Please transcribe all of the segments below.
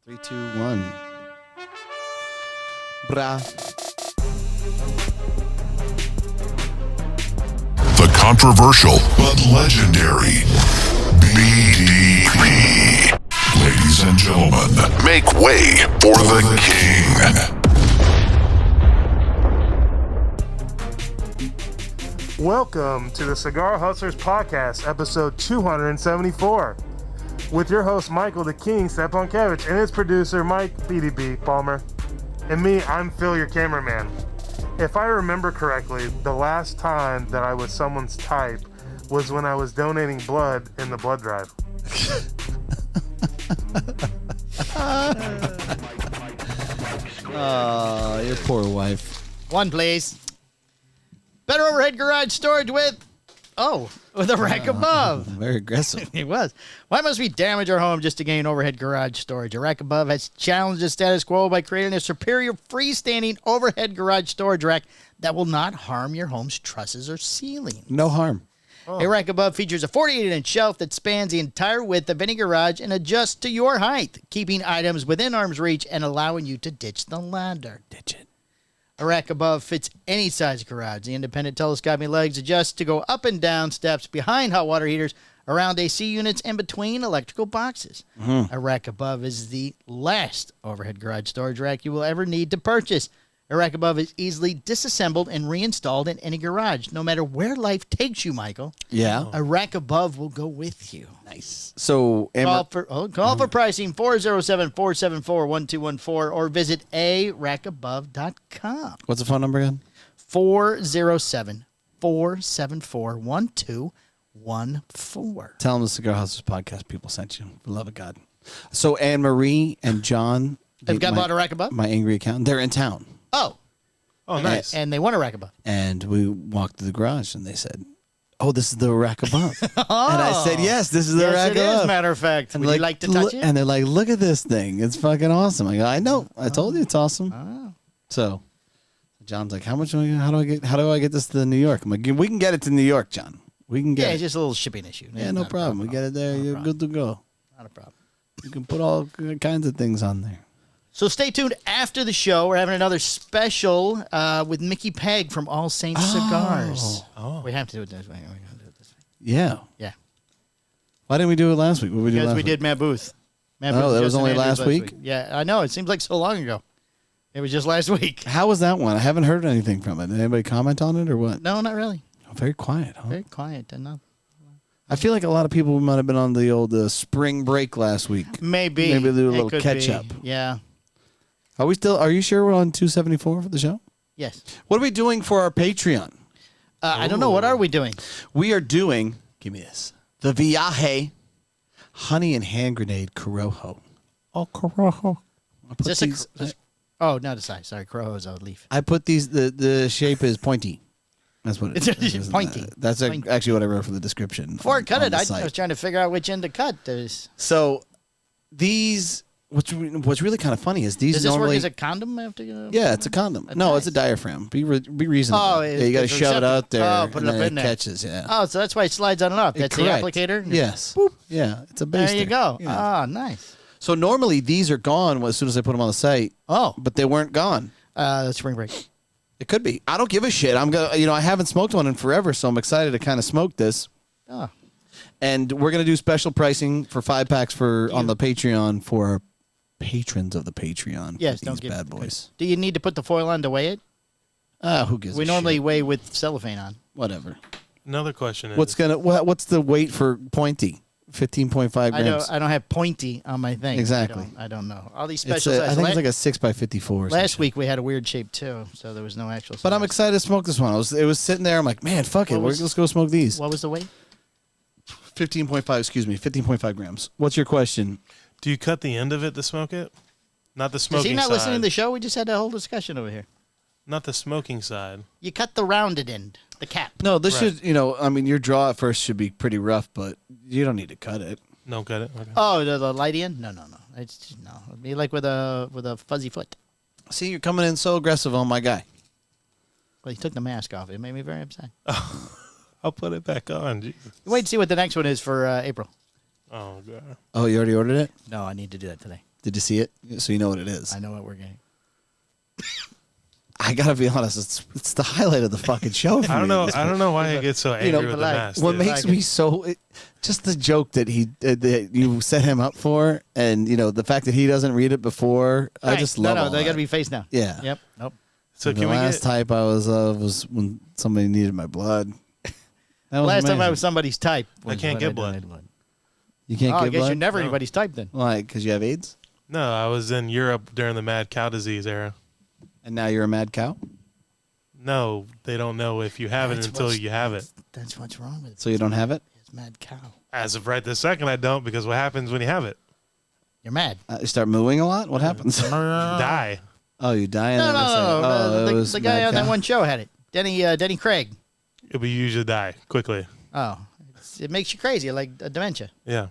3, 2, 1. Brah. The controversial but legendary BDP. Ladies and gentlemen, make way for the king. Welcome to the Cigar Hustlers Podcast, episode 274, with your host, Michael the King Stepankevich, and his producer, Mike BDP Palmer. And me, I'm Phil, your cameraman. If I remember correctly, the last time that I was someone's type was when I was donating blood in the blood drive. Oh, your poor wife. One, please. Better overhead garage storage with a rack above. Very aggressive. It was. Why must we damage our home just to gain overhead garage storage? A rack above has challenged the status quo by creating a superior freestanding overhead garage storage rack that will not harm your home's trusses or ceiling. No harm. A rack above features a 48-inch shelf that spans the entire width of any garage and adjusts to your height, keeping items within arm's reach and allowing you to ditch the ladder. Ditch it. A rack above fits any size garage. The independent telescoping legs adjust to go up and down steps behind hot water heaters, around AC units, and between electrical boxes. A rack above is the last overhead garage storage rack you will ever need to purchase. A rack above is easily disassembled and reinstalled in any garage, no matter where life takes you, Michael. Yeah. A rack above will go with you. Nice. So, Call for pricing 407-474-1214 or visit arackabove.com. what's the phone number again? 407-474-1214. Tell them the Cigar Hustlers Podcast people sent you. For the love of God. So, Anne-Marie and John. Have got bought a rack above? My angry accountant. They're in town. Oh, nice. and they want a rack above. And we walked to the garage and they said, "Oh, this is the rack above." And I said, "Yes, this is the rack Yes, it above." is, matter of fact. And Would you like to touch it? And they're like, "Look at this thing. It's fucking awesome." I go, "I know. I told you it's awesome." So John's like, "How much? How do I get this to New York?" I'm like, "We can get it to New York, John. We can get Yeah, it. it's just a little shipping issue. Yeah, no problem. We get it there. You're good to go. Not a problem. You can put all kinds of things on there." So stay tuned after the show. We're having another special with Micky Pegg from All Saints Cigars. Oh. We have to do it this way. We're gonna do it this way. Yeah. Yeah. Why didn't we do it last week? What did we do Because last we week? did Matt Booth. Matt Oh, Booth, that was Justin only Andrews last week? Yeah, I know. It seems like so long ago. It was just last week. How was that one? I haven't heard anything from it. Did anybody comment on it or what? No, not really. Oh, very quiet, huh? Very quiet. Enough. I feel like a lot of people might have been on the old spring break last week. Maybe. Maybe do a It little could catch be. up. Yeah. Are you sure we're on 274 for the show? Yes. What are we doing for our Patreon? I don't know. What are we doing? We are doing, give me this, the Viaje Honey and Hand Grenade Corojo. Oh, Corojo. Is this oh, not a size. Sorry, Crojo's a leaf. I put these, the shape is pointy. That's what it is. It's pointy. That's Pointy. actually what I wrote for the description. Before I cut on it, the I site. was trying to figure out which end to cut. So these, what's really kind of funny is these Does this normally. work as a condom? After Yeah, it's a condom. No, it's a diaphragm. Be reasonable. Oh, yeah, you got to it's shove it out there. Oh, put it and up then in there. catches. Yeah. Oh, so that's why it slides on and off. That's Correct. the applicator? Yes. Boop. Yeah, it's a baster. There you go. Yeah. Ah, nice. So normally these are gone as soon as I put them on the site. Oh. But they weren't gone. Spring break. It could be. I don't give a shit. I'm gonna. I haven't smoked one in forever, so I'm excited to kind of smoke this. Oh. And we're gonna do special pricing for 5-packs on the Patreon for our patrons of the Patreon. Yes, for don't these give bad boys. Do you need to put the foil on to weigh it? Who gives? We a normally shit? weigh with cellophane on. Whatever. Another question is, What's the weight for pointy? 15.5 grams. I don't have pointy on my thing. Exactly. I don't know. All these It's special I sizes. think it's like a 6x54. Or Last something. week we had a weird shape too, so there was no actual size. But I'm excited to smoke this one. It was sitting there. I'm like, man, fuck it. Let's go smoke these. What was the weight? 15.5 grams. What's your question? do you cut the end of it to smoke it? Not the Is smoking he not side. listening to the show? We just had a whole discussion over here. Not the smoking side. You cut the rounded end, the cap. No, this Right. should, your draw at first should be pretty rough, but you don't need to cut it. Don't cut it. Okay. Oh, the light end? No. It's just, no. It'd be like with a fuzzy foot. See, you're coming in so aggressive on my guy. Well, he took the mask off. It made me very upset. I'll put it back on. Jesus. Wait and see what the next one is for April. Oh, God. Oh, you already ordered it? No, I need to do that today. Did you see it? So you know what it is. I know what we're getting. I gotta be honest. It's the highlight of the fucking show. For I don't me. know. I don't know why I get so angry with the mask. What dude. makes me so just the joke that that you set him up for, and the fact that he doesn't read it before. I just love. No, all they that. got to be faced now. Yeah. Yep. Nope. So the can we last get? type I was of was when somebody needed my blood. That was Last time I amazing. was somebody's type. I can't get blood. You can't Oh, I get guess blood. you're never No. anybody's type then. Why? Because you have AIDS, No, I was in Europe during the mad cow disease era. and now you're a mad cow. No, they don't know if you have it That's until what's- you have it. That's what's wrong with it. So you don't have it. It's mad cow. As of right this second, I don't, because what happens when you have it? You're mad. You start mooing a lot. What happens? You die. Oh, you die. And No, then they say, no. Oh, it was The guy mad on that cow. one show had it. Denny Craig. You usually die quickly. Oh, it makes you crazy, like dementia. Yeah.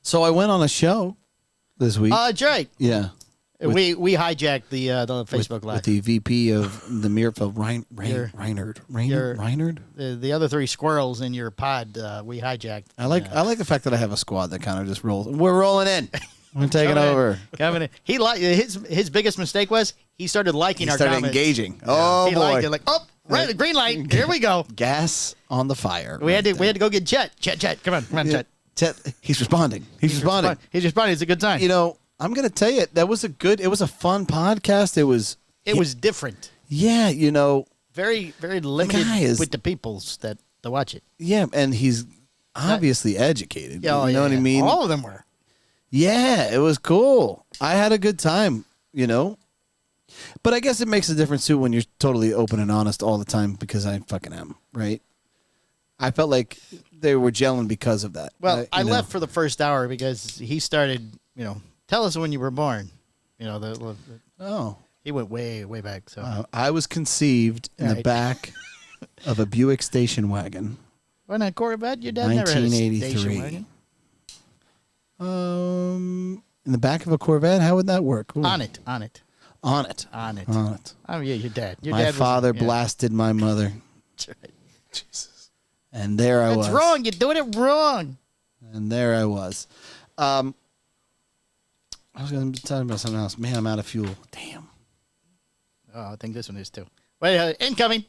So I went on a show this week. That's right. Yeah. We hijacked the Facebook with Live. the VP of the Mirfield, Your- Reinhard. The other three squirrels in your pod, we hijacked. I like the fact that I have a squad that kind of just rolls. We're rolling in. We're taking over. Coming in. He his biggest mistake was he started liking He our started comments. engaging. Oh He boy! liked it, like, oh, right, green light. Here we go. Gas on the fire. We had to go get Chet. Chet. Come on, Yeah. Chet. He's responding. He's responding. He's responding. It's a good sign. I'm gonna tell you it was a fun podcast. It was different. yeah. Very, very limited guy is- with the peoples that watch it. Yeah, and he's obviously educated. Yeah, you know what I mean? All of them were. Yeah, it was cool. I had a good time, But I guess it makes a difference too when you're totally open and honest all the time, because I fucking am, right? I felt like they were gelling because of that. Well, I left for the first hour because he started, tell us when you were born. Oh. He went way, way back. So I was conceived in the Right. back of a Buick station wagon. when a Corvette, your dad never had a 1983. station wagon. In the back of a Corvette? How would that work? Ooh. On it. On it. On it. Oh yeah, your dad. Your My dad father was, blasted my mother, That's right. Jesus. and there I was. That's wrong. You're doing it wrong. And there I was. I was going to tell you about something else. Man, I'm out of fuel. Damn. Oh, I think this one is too. Wait, incoming.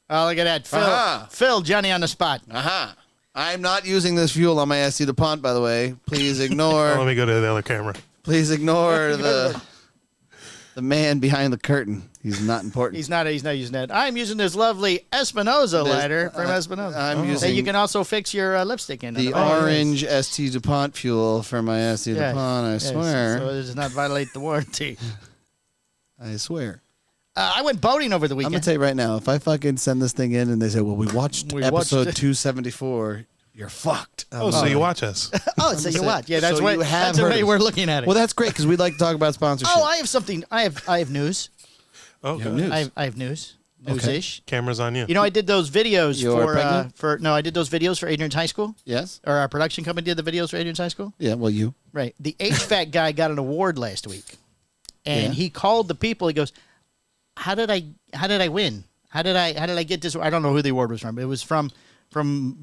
Oh, look at that. Phil, Johnny on the spot. Aha. I'm not using this fuel on my SC DuPont, by the way. Please Let ignore. me go to the other camera. Please ignore the man behind the curtain. He's not important. He's not using that. I'm using this lovely Espinosa lighter from Espinosa. I'm using Hey, you can also fix your lipstick in the it. orange ST DuPont fuel for my ST Yeah. DuPont. I Yes, swear. So it does not violate the warranty. I swear. I went boating over the I'm weekend. going to tell you right now, if I fucking send this thing in and they say, well, we watched We watched episode it. 274, you're fucked. Oh, so you watch us. Oh, so you what? Yeah, that's So what. you have That's the heard way of we're us. looking at it. Well, that's great because we'd like to talk about sponsorship. oh, I have something. I have news. Oh, You have good. news. I have news. Okay. News-ish. Camera's on you. You know, I did those videos You're pregnant? I did those videos for Adrian's High School. Yes? Or our production company did the videos for Adrian's High School. Yeah, well, you. Right. The HVAC guy got an award last week, and Yeah. he called the people. He goes, "How did I win? How did I get this? I don't know who the award was from. It was from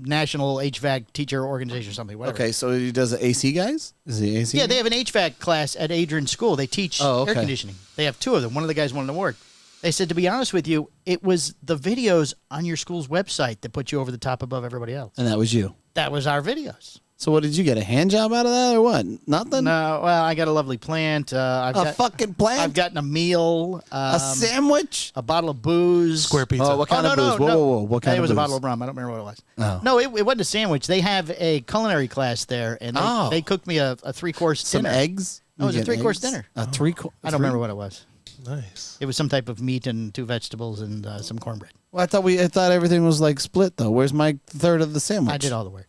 National HVAC Teacher Organization or something. Whatever. Okay, so he does the AC guys? Is he AC? Yeah, they have an HVAC class at Adrian's school. They teach Oh, okay. air conditioning. They have two of them. One of the guys won an award. They said, to be honest with you, it was the videos on your school's website that put you over the top above everybody else. And that was you. That was our videos. So what did you get? A hand job out of that or what? Nothing? No, well, I got a lovely plant. Fucking plant? I've gotten a meal. a sandwich? A bottle of booze. Square pizza. Oh, what kind of booze? Whoa. What kind It of was booze? a bottle of rum. I don't remember what it was. Oh. No, it wasn't a sandwich. They have a culinary class there, and they cooked me a 3-course Some dinner. eggs? No, it was You a get 3-course eggs? dinner. A 3-course? I don't remember what it was. Nice. It was some type of meat and 2 vegetables and some cornbread. Well, I thought everything was like split though. Where's my third of the sandwich? I did all the work.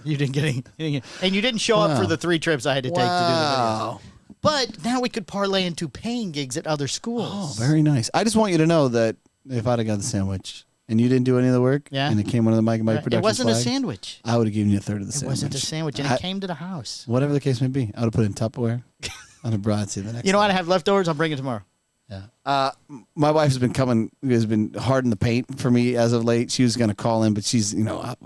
You didn't get any, and you didn't show up for the 3 trips I had to take to do the Wow. video. But now we could parlay into paying gigs at other schools. Oh, very nice. I just want you to know that if I'd have got the sandwich and you didn't do any of the work, Yeah. and it came under the Mike and Mike production It wasn't a flag, sandwich. I would have given you a third of the It sandwich. wasn't a sandwich, and it came to the house. Whatever the case may be, I would have put it in Tupperware. I'd have brought it to you the next. You know what? I time. have leftovers. I'll bring it tomorrow. Yeah. My wife has been hard in the paint for me as of late. She was going to call in, but she's,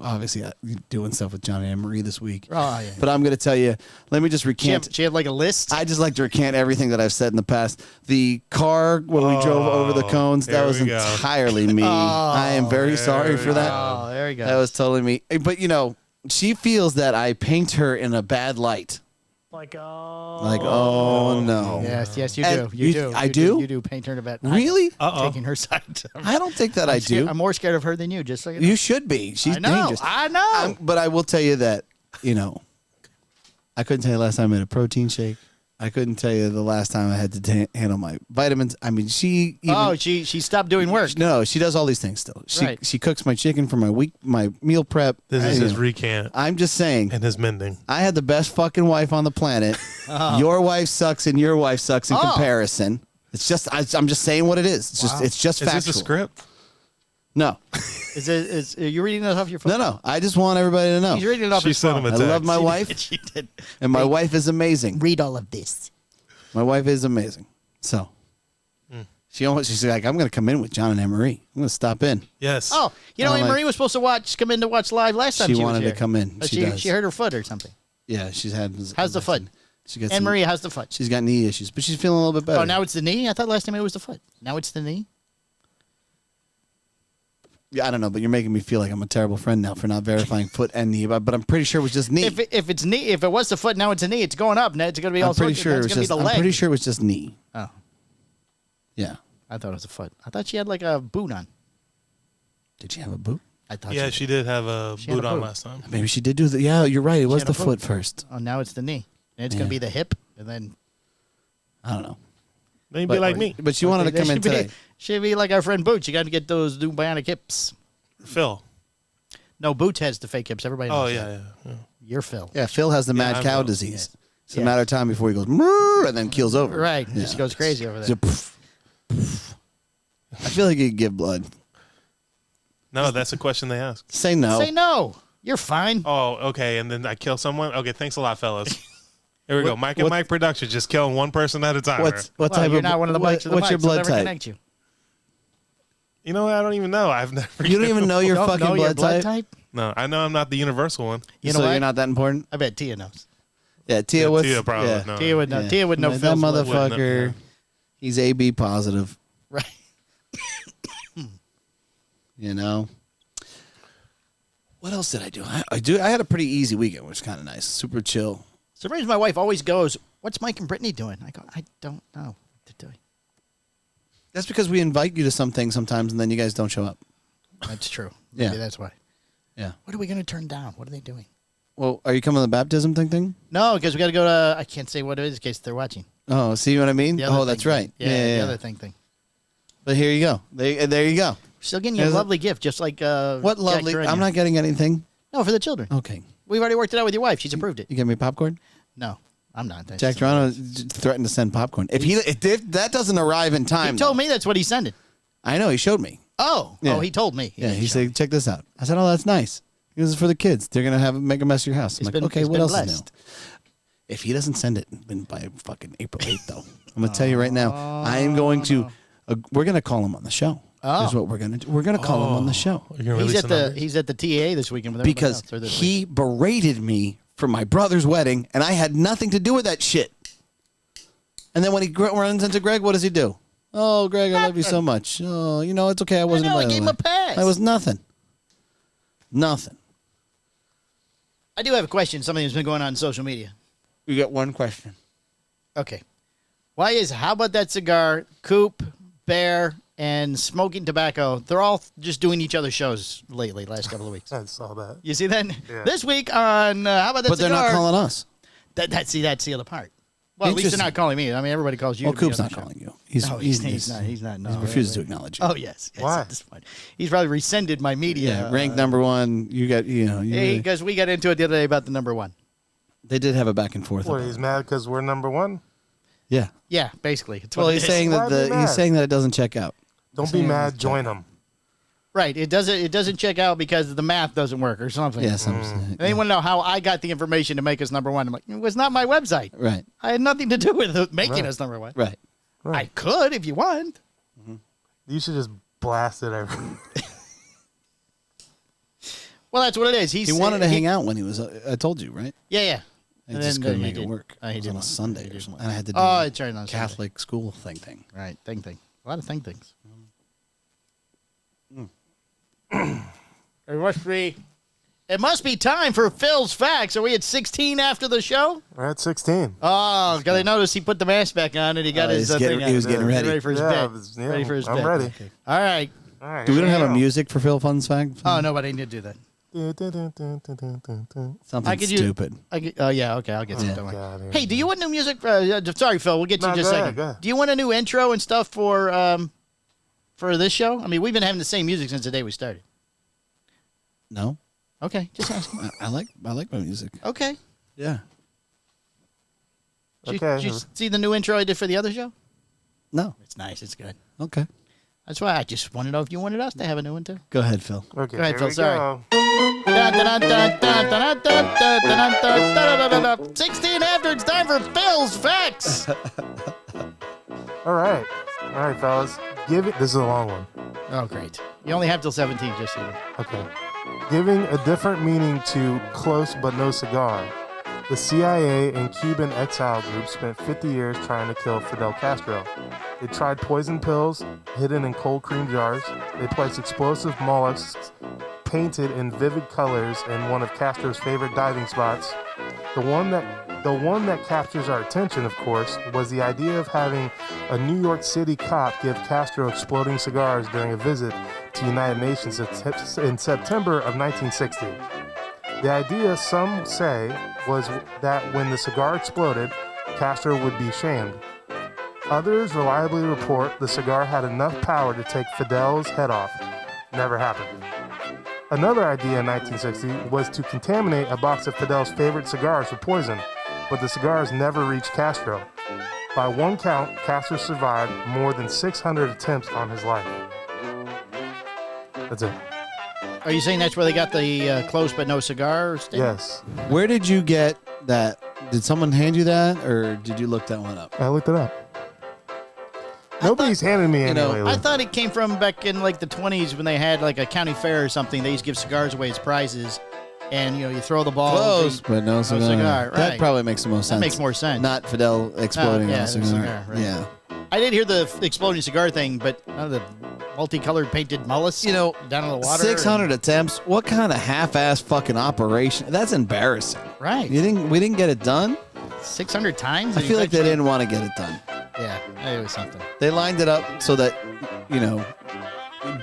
obviously doing stuff with Johnny and Marie this week. Oh, yeah. But I'm going to tell you, let me just recant. She had like a list? I just like to recant everything that I've said in the past. The car, when we drove over the cones, that was entirely me. I am very sorry for that. Oh, there you go. That was totally me. But, she feels that I paint her in a bad light. Oh no. Yes, you And do. You do. I do? You do paint her in a bad. Really? Taking her side. I don't think that I do. I'm more scared of her than you, just so you know. You should be. She's I know. dangerous. I know. But I will tell you that, I couldn't tell you last time I made a protein shake. I couldn't tell you the last time I had to handle my vitamins. I mean, she stopped doing work. No, she does all these things still. She cooks my chicken for my meal prep. This is his recant. I'm just saying. And his mending. I had the best fucking wife on the planet. Your wife sucks and your wife sucks in comparison. It's just I'm just saying what it is. It's just factual. Is this a script? No. Are you reading that off your phone? No. I just want everybody to know. He's reading it off his sent phone. him a I text. love my wife. She did. And my wife is amazing. Read all of this. My wife is amazing. So she's like, I'm going to come in with John and Anne-Marie. I'm going to stop in. Yes. Oh, Anne-Marie was supposed to come in to watch live last time She she was wanted to here. come in. But She does. she hurt her foot or something. Yeah, she's had. How's the foot? She got Anne-Marie, how's the foot? She's got knee issues, but she's feeling a little bit better. Oh, now it's the knee? I thought last time it was the foot. Now it's the knee? Yeah, I don't know, but you're making me feel like I'm a terrible friend now for not verifying foot and knee. But I'm pretty sure it was just knee. If it's knee, if it was the foot, now it's a knee. It's going up. Now it's going to be all I'm pretty sorts. sure it It's was going to be just. the leg. I'm pretty sure it was just knee. Oh, Yeah. I thought it was a foot. I thought she had like a boot on. Did she have a boot? I thought. Yeah, she did have a She had boot a on boot. last time. Maybe she did do the. Yeah, you're right. It was had the a boot. foot first. Oh, now it's the knee. And it's going to be the hip, and then. I don't know. Maybe be like me. But she wanted to come in today. Should be like our friend Boots. You got to get those new bionic hips. Phil. No, Boots has the fake hips. Everybody knows. Oh, that. yeah. You're Phil. Yeah, Phil has the mad I'm cow Phil. disease. Yeah. It's a matter of time before he goes "Mrrr," and then keels over. Right. Yeah. Just goes crazy over there. Just poof, poof. I feel like he could give blood. No, that's a question they ask. Say no. Say no. You're fine. Oh, okay. And then I kill someone? Okay, thanks a lot, fellas. Here we go. Mike and Mike Productions, just killing one person at a time. What Well, type you're of? not one of the mics. What's your blood type? Connect you. You know what? I don't even know. I've never. You don't even know your Don't fucking know your blood type. No, I know I'm not the universal one. You So know what? you're not that important. I bet Tia knows. Yeah, Tia Yeah, was. Tia probably yeah. would know. Tia would know. Yeah. Tia would know That Phil's blood. motherfucker. Yeah. He's AB positive. Right. You know. What else did I do? I had a pretty easy weekend, which is kind of nice. Super chill. So the reason my wife always goes, "What's Mike and Brittany doing?" I go, "I don't know what they're doing." That's because we invite you to some things sometimes, and then you guys don't show up. That's true. Yeah. Maybe that's why. Yeah. What are we going to turn down? What are they doing? Well, are you coming to the baptism thing? No, because we got to go to. I can't say what it is in case they're watching. Oh, see what I mean? The other Oh, that's thing. right. Yeah, the other thing. But here you go. There you go. Still getting you a Is it- lovely gift, just like What Jack lovely? Turenia. I'm not getting anything. No, for the children. Okay. We've already worked it out with your wife. She's approved it. You get me popcorn? No, I'm not. That's Jack Toronto threatened to send popcorn. If that doesn't arrive in time, He told me that's what he's sending. I know he showed me. Oh, Yeah. he told me. Yeah, didn't he show me. said, "Check this out." I said, "Oh, that's nice. This is for the kids. They're gonna make a mess of your house." I'm It's like, been- "Okay, it's what been else blessed. is new?" If he doesn't send it by fucking April 8th, though, I'm gonna tell you right now, I am going to. We're gonna call him on the show. Oh. Here's what we're gonna do. We're gonna call him on the show You're gonna He's release at the the numbers? he's at the TAA this weekend with everybody because else, or this he week. berated me for my brother's wedding, and I had nothing to do with that shit. And then when he runs into Greg, what does he do? Oh, Greg, I love you so much. Oh, it's okay. I wasn't. know, I invited gave him to a that. pass. I was nothing. Nothing. I do have a question. Something that's been going on social media. You got one question. Okay, how about that cigar? Coop, Bear, and Smoking Tobacco. They're all just doing each other's shows lately. Last couple of weeks. I saw that. You see that? Yeah. This week on how about that But cigar? they're not calling us. That's the other part. Well, at least they're Interesting. not calling me. I mean, everybody calls you. Well, to be Coop's on not the show. calling you. No, he's not. He's not. No, He refuses to right. acknowledge you. Oh yes. Why? At this point. He's probably rescinded my media. Yeah, ranked number one. You got, Because we got into it the other day about the number one. they did have a back and forth. What, about he's it. mad because we're number one? Yeah. Yeah, basically. It's Well, what it he's is. saying Why that be mad? it doesn't check out. Don't be mad. Join him. Right. It doesn't check out because the math doesn't work or something. Yes, I'm Mm. saying. And they want to know how I got the information to make us number one. I'm like, it was not my website. Right. I had nothing to do with it making us number one. Right. I could if you want. You should just blast it everywhere. Well, that's what it is. He wanted to hang out when he was. I told you, right? Yeah. I just couldn't make it work. He It was did on a Sunday or something, and I had to do it's right on a Catholic school thing. Right, thing. A lot of things. It must be time for Phil's facts. Are we at 16 after the show? We're at 16. Oh, because I noticed he put the mask back on and he got his thing on. He was getting ready. Ready for his bit. Ready for his I'm bit. ready. Okay. All right. All right. Do we don't here have a go. music for Phil Fun's fact? Oh, no, but I need to do that. Something stupid. Oh, yeah, okay, I'll get some. Don't worry. God, here Hey, we do go. you want new music? Sorry, Phil, we'll get to you No, in just go a ahead, second. go ahead. Do you want a new intro and stuff for this show? I mean, we've been having the same music since the day we started. No, Okay, just asking. I like my music. Okay. Yeah. Okay. Did you see the new intro I did for the other show? No. It's nice. It's good. Okay. That's why I just want to know if you wanted us to have a new one too. Go ahead, Phil. Okay, Go ahead, here Phil, we sorry. go. 16 after, it's time for Phil's Facts. All right, fellas. This is a long one. Oh, great. You only have till 17, just so you know. Okay. Giving a different meaning to close but no cigar, the CIA and Cuban exile group spent 50 years trying to kill Fidel Castro. They tried poison pills hidden in cold cream jars. They placed explosive mollusks painted in vivid colors in one of Castro's favorite diving spots. The one that captures our attention, of course, was the idea of having a New York City cop give Castro exploding cigars during a visit to the United Nations in September of 1960. The idea, some say, was that when the cigar exploded, Castro would be shamed. Others reliably report the cigar had enough power to take Fidel's head off. Never happened. Another idea in 1960 was to contaminate a box of Fidel's favorite cigars with poison, but the cigars never reached Castro. By one count, Castro survived more than 600 attempts on his life. That's it. Are you saying that's where they got the close but no cigar statement? Yes. Where did you get that? Did someone hand you that, or did you look that one up? I looked it up. Nobody's handed me any know, lately. I thought it came from back in like the 20s when they had like a county fair or something. They used to give cigars away as prizes. And, you throw the ball. Close, but no cigar. Right. That probably makes the most sense. That makes more sense. Not Fidel exploding yeah, on a cigar. right. Yeah. I did hear the exploding cigar thing, but the multicolored painted mollusks down in the water. 600 attempts. What kind of half-ass fucking operation? That's embarrassing. Right. We didn't get it done? 600 times? I feel like they didn't want to get it done. Yeah, it was something. They lined it up so that,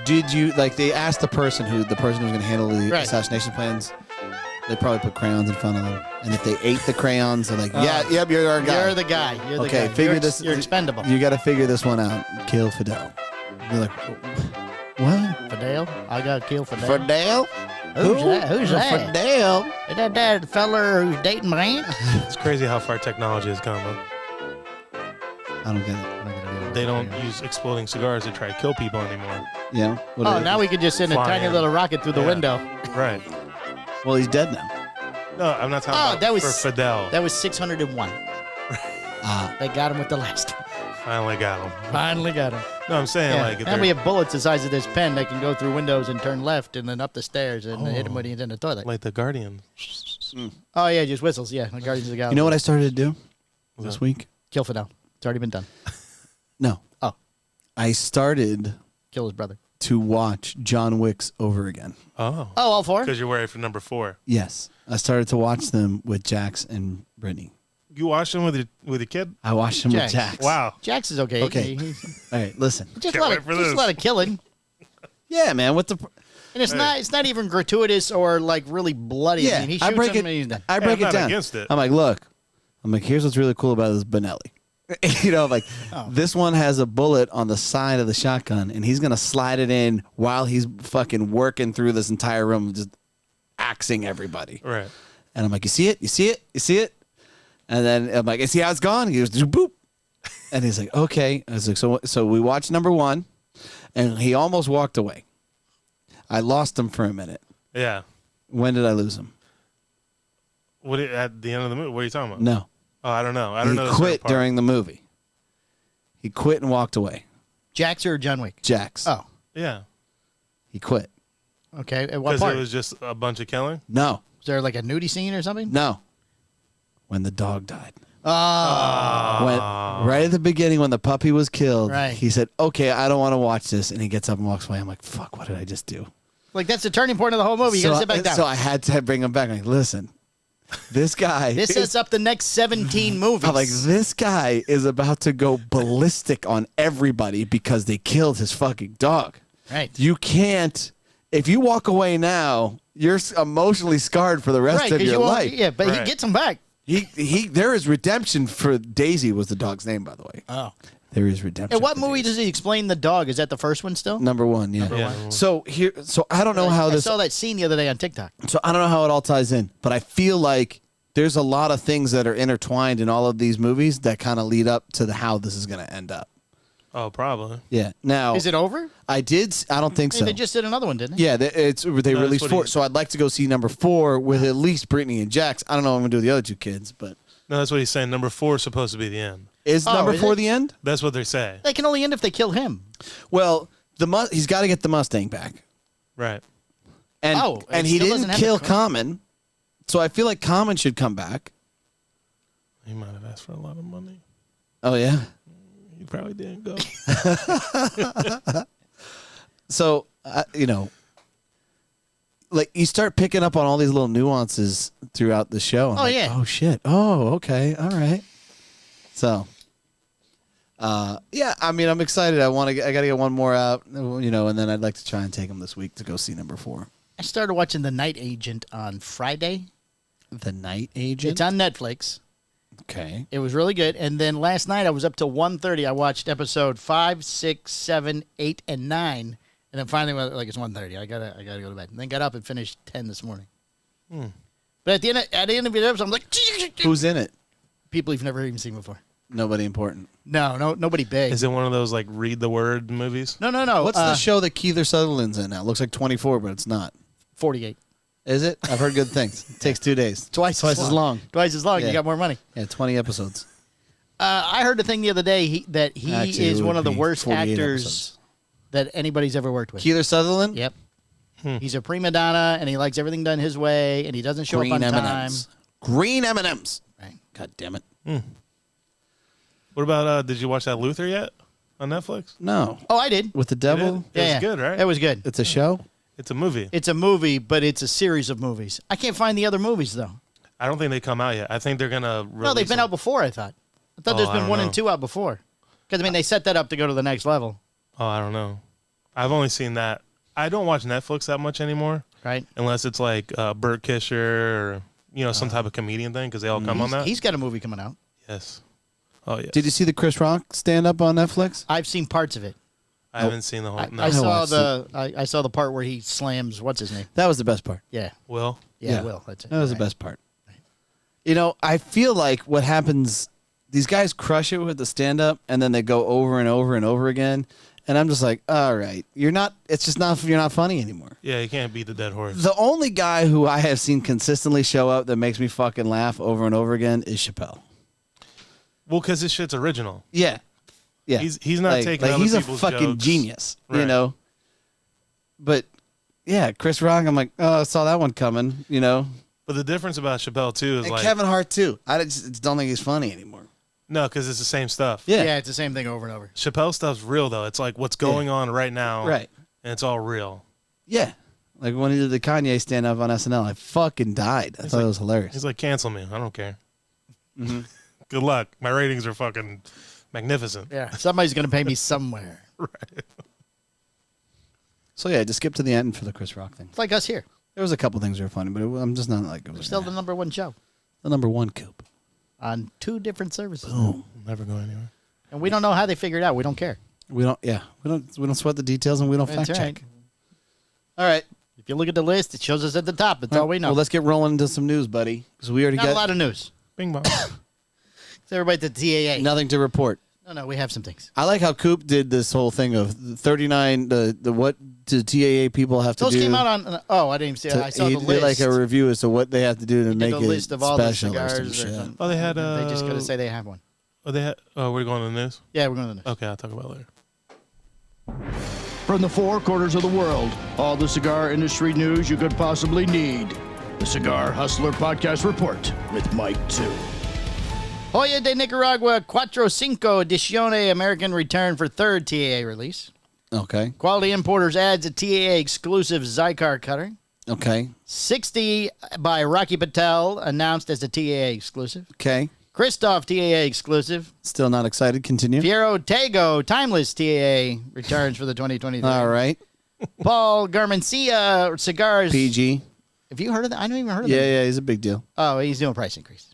did you, like, they asked the person who was going to handle the assassination plans. They probably put crayons in front of them. And if they ate the crayons, they're like, yep, you're our guy. You're the guy. You're the okay, guy. figure this. You're expendable. You got to figure this one out. Kill Fidel. You're like, what? Fidel? I got to kill Fidel. Fidel? Who's that? Who's that? Fidel. Is that feller who's dating Rand? It's crazy how far technology has come, huh? I don't get it. They don't use exploding cigars to try to kill people anymore. Yeah. Now we could just send a Fly tiny in. little rocket through the window. Right. Well, he's dead now. No, I'm not talking about that was for Fidel. That was 601. They got him with the last one. Finally got him. Finally got him. No, I'm saying Yeah. like if And we they're have bullets the size of this pen that can go through windows and turn left and then up the stairs and hit him when he's in the toilet. like the Guardian. Oh, yeah, just whistles. Yeah, the Guardians of the Galaxy. You know what I started to do this week? Kill Fidel. It's already been done. No. Oh. I started Kill his brother. to watch John Wick's over again. Oh. Oh, all four? Because you're worried for number 4. Yes. I started to watch them with Jax and Brittany. You watched them with your kid? I watched them Jax. with Jax. Wow. Jax is okay. Okay. He's- All right, listen. just, Can't a lot wait of, for just a this. lot of killing. Yeah, man. What the? And it's not even gratuitous or like really bloody. Yeah, I mean, he I shoots break him it. and he's done. I break I'm it not down. against it. I'm like, look. I'm like, here's what's really cool about this Benelli. Like this one has a bullet on the side of the shotgun, and he's gonna slide it in while he's fucking working through this entire room, just axing everybody. Right. And I'm like, you see it? You see it? You see it? And then I'm like, you see how it's gone? He goes, boop. And he's like, okay. I was like, so we watched number 1, and he almost walked away. I lost him for a minute. Yeah. When did I lose him? At the end of the movie? What are you talking about? No. Oh, I don't know. I don't know. He the quit certain part. during the movie. He quit and walked away. Jax or John Wick? Jax. Oh, Yeah. He quit. okay. At what Because part? it was just a bunch of killing? No. Was there like a nudie scene or something? No. When the dog died. Oh. When, right at the beginning when the puppy was killed, Right. he said, okay, I don't want to watch this. And he gets up and walks away. I'm like, fuck, what did I just do? Like, that's the turning point of the whole movie. You got to sit back down. So I had to bring him back. I'm like, listen, this guy. This sets up the next 17 movies. I'm like, this guy is about to go ballistic on everybody because they killed his fucking dog. Right. You can't, if you walk away now, you're emotionally scarred for the rest Right, of 'cause your you won't- life. Yeah, but he Right. gets him back. There is redemption for Daisy was the dog's name, by the way. Oh. There is redemption. And what for movie Daisy. does he explain the dog? Is that the first one still? Number one, yeah. Yeah. So I don't know how I this. saw that scene the other day on TikTok. So I don't know how it all ties in, but I feel like there's a lot of things that are intertwined in all of these movies that kind of lead up to how this is going to end up. Oh, probably. Yeah. Now, Is it over? I don't think so. They just did another one, didn't they? Yeah, they released what 4. he- So I'd like to go see number 4 with at least Brittany and Jax. I don't know what I'm going to do with the other 2 kids, but No, that's what he's saying. Number 4 is supposed to be the end. is Oh, number is 4 it? the end? That's what they say. They can only end if they kill him. Well, he's got to get the Mustang back. Right. And Oh, it and he still didn't doesn't have kill the car. Common. So I feel like Common should come back. He might have asked for a lot of money. Oh yeah. He probably didn't go. So, like you start picking up on all these little nuances throughout the show. I'm Oh, like, yeah. Oh shit. Oh, okay. All right. So, yeah. I mean, I'm excited. I got to get one more out. And then I'd like to try and take them this week to go see number 4. I started watching The Night Agent on Friday. The Night Agent. It's on Netflix. Okay. It was really good. And then last night I was up till 1:30. I watched episode 5, 6, 7, 8, and 9. And then finally, it's 1:30. I gotta go to bed. And then got up and finished 10 this morning. But at the end of the episode, I'm like, Who's in it? people you've never even seen before. Nobody important. No, nobody big. Is it one of those like read the word movies? No. What's the show that Keith Sutherland's in now? It looks like 24, but it's not. 48. Is it? I've heard good things. It takes 2 days. Twice as long. Twice as long. Yeah. You got more money. Yeah, 20 episodes. I heard a thing the other day that he Actually, it is would one of the be worst 48 actors episodes. that anybody's ever worked with. Keith Sutherland? Yep. He's a prima donna, and he likes everything done his way, and he doesn't show Green up on M&Ms. Green M&Ms. time. God damn it. What about, did you watch that Luther yet on Netflix? No. Oh, I did. With the You devil? did? It was good, right? It was good. It's a show? It's a movie. It's a movie, but it's a series of movies. I can't find the other movies, though. I don't think they come out yet. I think they're going to release No, they've been them. out before, I thought. I thought Oh, there's I been don't 1 know. and 2 out before. Because, they set that up to go to the next level, Oh, I don't know. I've only seen that. I don't watch Netflix that much anymore, right? unless it's like Burt Kisher or, some type of comedian thing, because they all come on that. He's got a movie coming out. Yes. Oh, yeah. Did you see the Chris Rock stand-up on Netflix? I've seen parts of it. I haven't seen the whole. No. I saw watched I saw the part where he slams what's his name. That was the best part. Yeah, Will? yeah, Will. That's it. That was the Right. best part. I feel like what happens, these guys crush it with the stand-up, and then they go over and over and over again. And I'm just like, all right, you're not funny anymore. Yeah, you can't beat the dead horse. The only guy who I have seen consistently show up that makes me fucking laugh over and over again is Chappelle. Well, because this shit's original. Yeah. Yeah. He's not taking other he's a people's fucking jokes. genius, Right. But yeah, Chris Rock, I'm like, oh, I saw that one coming, But the difference about Chappelle, too, is And like... Kevin Hart too. I just don't think he's funny anymore. No, because it's the same stuff. Yeah. Yeah, it's the same thing over and over. Chappelle stuff's real, though. It's like what's going on right now. Right. And it's all real. Yeah. Like when he did the Kanye stand up on SNL, I fucking died. I thought it was hilarious. He's like, cancel me. I don't care. Good luck. My ratings are fucking magnificent. Yeah, somebody's gonna pay me somewhere. So yeah, just skip to the end for the Chris Rock thing. It's like us here. There was a couple things that were funny, but I'm just not like We're still the number one show the number one coop. on 2 different services, Never go anywhere. and we don't know how they figured it out. We don't care. We don't sweat the details and we don't That's fact right. check. All right. If you look at the list, it shows us at the top. That's all we know. Well, let's get rolling into some news, buddy, because we already Not got a lot of news. Bing bong. It's everybody at the TAA. nothing to report. No, we have some things. I like how Coop did this whole thing of 39. The what do TAA people have to Those do? came out on. Oh, I didn't even see it. I saw he the did list. like a review as to what they have to do to He make did the it list of all the special or cigars. some Or shit. something. Oh, they had... They just got to say they have one. We're going to the news? Yeah, we're going to the news. Okay, I'll talk about it later. From the four quarters of the world, all the cigar industry news you could possibly need. The Cigar Hustler Podcast Report with Mike 2. Joya de Nicaragua Cuatro Cinco Edizione American return for third TAA release. Okay. Quality Importers adds a TAA exclusive Zycar cutter. Okay. 60 by Rocky Patel announced as a TAA exclusive. Okay. Christoph TAA exclusive. Still not excited. Continue. Fiero Tego Timeless TAA returns for the 2023. All right. Paul Garmencia Cigars. PG. Have you heard of that? I never even heard of Yeah, that. yeah, he's a big deal. Oh, he's doing a price increase.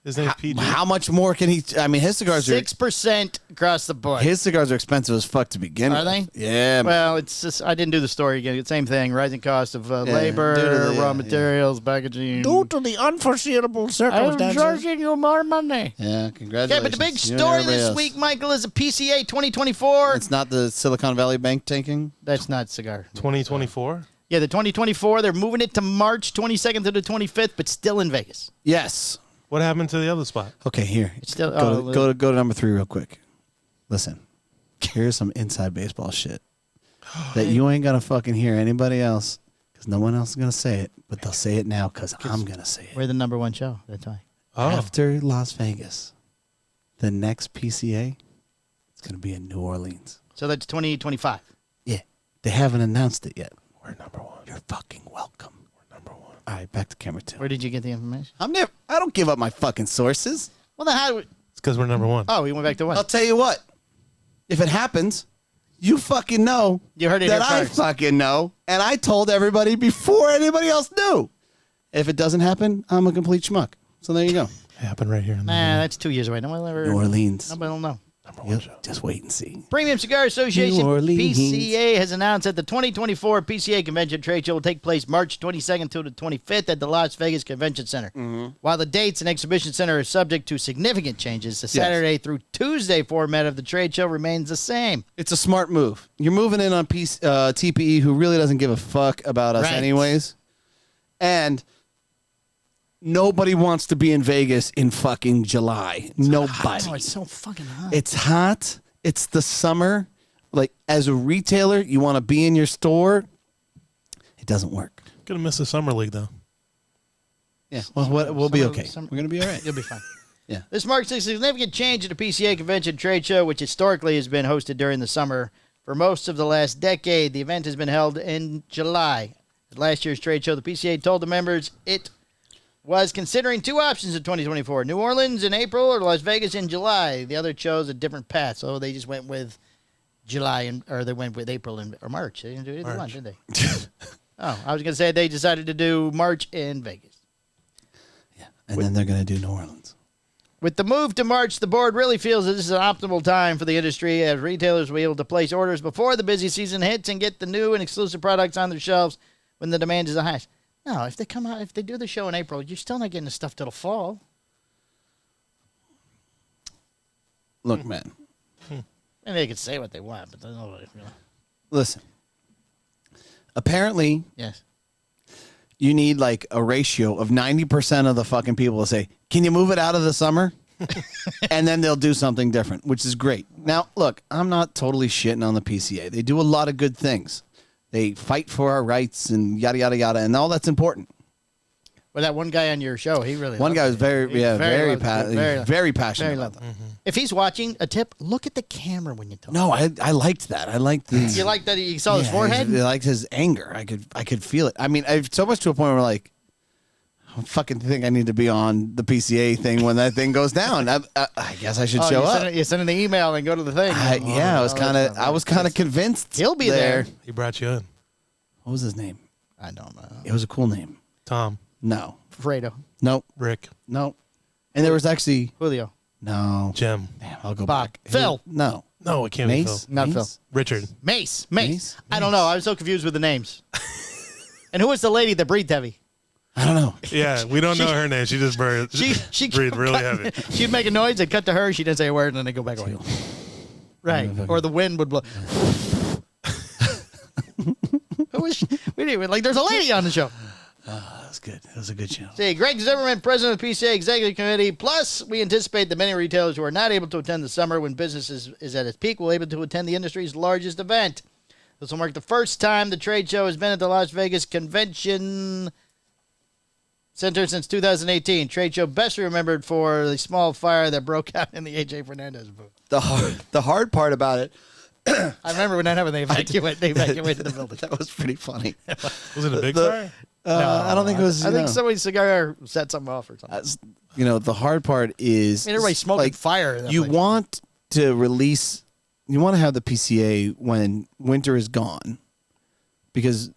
His name's PG. How much more can he? I mean, his cigars are 6% across the board. his cigars are expensive as fuck to begin with. Are they? Yeah. Well, it's just I didn't do the story again. Same thing. Rising cost of labor, due to the- raw materials, packaging. Due to the unforeseeable I'm circumstances. charging you more money. Yeah, Okay, congratulations. but the big You and story everybody this else. week, Michael, is a PCA 2024. It's not the Silicon Valley Bank tanking. That's not cigar. 2024? Yeah, the 2024. They're moving it to March 22nd to the 25th, but still in Vegas. Yes. What happened to the other spot? Okay, here. It's still Go to number 3 real quick. Listen, here's some inside baseball shit that you ain't gonna fucking hear anybody else because no one else is gonna say it, but they'll say it now because I'm gonna say it. We're the number one show. That's why. Oh. After Las Vegas, the next PCA is gonna be in New Orleans. So that's 2025. Yeah, they haven't announced it yet. We're number one. You're fucking welcome. We're number one. All right, back to camera 2. Where did you get the information? I don't give up my fucking sources. Well, then how? It's because we're number one. Oh, we went back to I'll what? tell you what. If it happens, you fucking know You heard it that here I first. fucking know, and I told everybody before anybody else knew. If it doesn't happen, I'm a complete schmuck. So there you go. It happened right here. In the Nah, that's 2 years away. No one will ever. New Orleans. Nobody will know. number one Yep, show. just wait and see. Premium Cigar Association, New Orleans. PCA, has announced that the 2024 PCA Convention Trade Show will take place March 22nd to the 25th at the Las Vegas Convention Center. While the dates and exhibition center are subject to significant changes, the Saturday through Tuesday format of the trade show remains the same. It's a smart move. You're moving in on TPE, who really doesn't give a fuck about us Right. anyways. And nobody wants to be in Vegas in fucking July. Nobody. Oh, it's so fucking hot. It's hot. It's the summer. Like, as a retailer, you want to be in your store. It doesn't work. Gonna miss the summer league though. Yeah. Well, we'll be okay. summer- We're going to be all right. You'll be fine. Yeah. This marks a significant change in the PCA Convention Trade Show, which historically has been hosted during the summer. For most of the last decade, the event has been held in July. At last year's trade show, the PCA told the members it was considering two options in 2024, New Orleans in April or Las Vegas in July. The other chose a different path, so they just went with July, or they went with April or March. They didn't do either one, did they? Oh, I was going to say they decided to do March in Vegas. Yeah. And then they're going to do New Orleans. With the move to March, the board really feels that this is an optimal time for the industry, as retailers will be able to place orders before the busy season hits and get the new and exclusive products on their shelves when the demand is the highest. No, if they do the show in April, you're still not getting the stuff till the fall. Look, man. And they can say what they want, but there's nobody. Listen. Apparently, Yes. you need like a ratio of 90% of the fucking people to say, can you move it out of the summer? And then they'll do something different, which is great. Now, look, I'm not totally shitting on the PCA. They do a lot of good things. They fight for our rights and yada, yada, yada, and all that's important. Well, that one guy on your show, he really One loved guy was it. very, He yeah, very, loved it. very passionate very about loved that. it. If he's watching, a tip, look at the camera when you talk. No, I liked that. I liked the. You like that he saw his forehead? I liked his anger. I could feel it. I mean, I've so much to a point where like, I fucking think I need to be on the PCA thing when that thing goes down. I guess I should show up. You send him the email and go to the thing. I was kind of convinced. He'll be there. He brought you in. What was his name? I don't know. It was a cool name. Tom, No, Fredo. nope, Rick, nope. And there was actually Julio. no. Jim. Damn, I'll go Bach. back. Phil. No. No, it can't be Phil. Mace. Not Phil. Mace? Richard. Mace. Mace? I don't know. I was so confused with the names. And who was the lady that breathed heavy? I don't know. Yeah, we don't know her name. She just breathed, She breathed really heavy. She'd make a noise, they'd cut to her, she didn't say a word, and then they go back away. Right. Or the wind would blow. Who was she? We didn't even, like, there's a lady on the show. That's good. It was a good show. See, Greg Zimmerman, president of the PCA Executive Committee. Plus, we anticipate that many retailers who are not able to attend the summer when business is at its peak will be able to attend the industry's largest event. This will mark the first time the trade show has been at the Las Vegas Convention Center since 2018. Trade show best remembered for the small fire that broke out in the A.J. Fernandez booth. The hard part about it, I remember when that happened, they evacuated the building. that was pretty funny. Was it a big fire? I don't think it was. I think somebody's cigar set something off or something. The hard part is everybody's smoking fire. You want to release. You want to have the PCA when winter is gone, because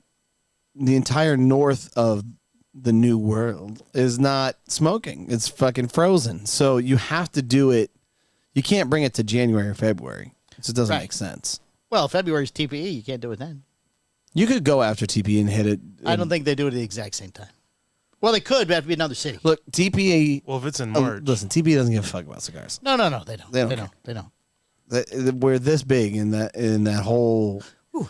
the entire north of the New World is not smoking. It's fucking frozen. So you have to do it. You can't bring it to January or February. It just doesn't make sense. Well, February's TPE. You can't do it then. You could go after TPE and hit it. I don't think they do it at the exact same time. Well, they could, but it have to be another city. Look, TPE. Well, if it's in March. Listen, TPE doesn't give a fuck about cigars. No, they don't. They don't. We're this big in that whole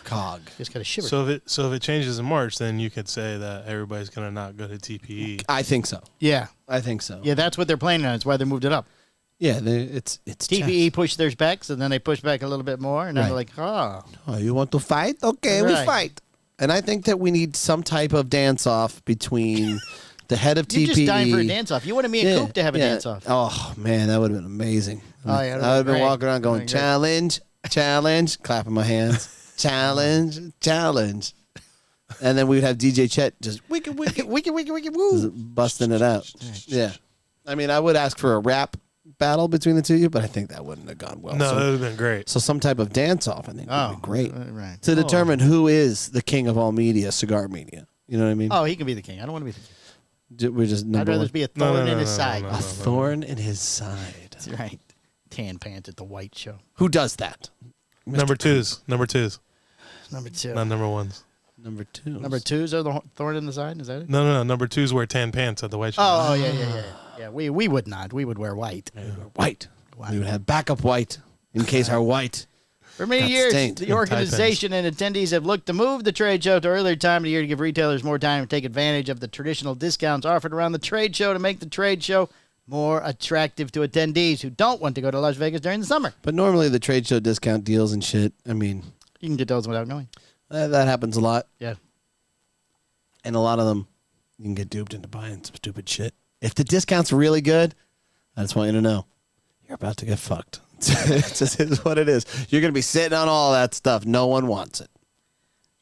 cog. Just got to shiver. So if it changes in March, then you could say that everybody's gonna not go to TPE. I think so. Yeah, I think so. yeah, that's what they're planning on. That's why they moved it up. Yeah, it's TPE pushed theirs back, so then they pushed back a little bit more, and then they're like, Oh, you want to fight? Okay, we Right. fight. And I think that we need some type of dance off between the head of TPE. you're just dying for a dance off. You wanted me and Coop to have a dance off. Oh man, that would have been amazing. Oh, yeah, I would have been great. walking around going That'd been great. challenge, challenge, clapping my hands, challenge, challenge, and then we would have DJ Chet just Wicked, woo. busting it out. Yeah, I mean, I would ask for a rap battle between the two of you, but I think that wouldn't have gone well. No, So- that would have been great. So some type of dance off, I think, would be great right. to determine who is the king of all media, cigar media. You know what I mean? Oh, he can be the king. I don't want to be the king. We're just I'd number rather one. be a thorn in his side. A thorn in his side. That's right. Tan pants at the white show. Who does that? Number twos, Number two. not number ones. Number two. Number twos are the thorn in the side. Is that it? No. Number twos wear tan pants at the white show. Oh, yeah. We would not. We would wear white. White. We would have backup white in case our white. For many Got years, stained. the organization and attendees have looked to move the trade show to earlier time of the year to give retailers more time to take advantage of the traditional discounts offered around the trade show to make the trade show more attractive to attendees who don't want to go to Las Vegas during the summer. But normally the trade show discount deals and shit, I mean, You can get those without knowing. that happens a lot. Yeah. And a lot of them, you can get duped into buying some stupid shit. If the discount's really good, I just want you to know, you're about to get fucked. It just is what it is. You're going to be sitting on all that stuff. No one wants it.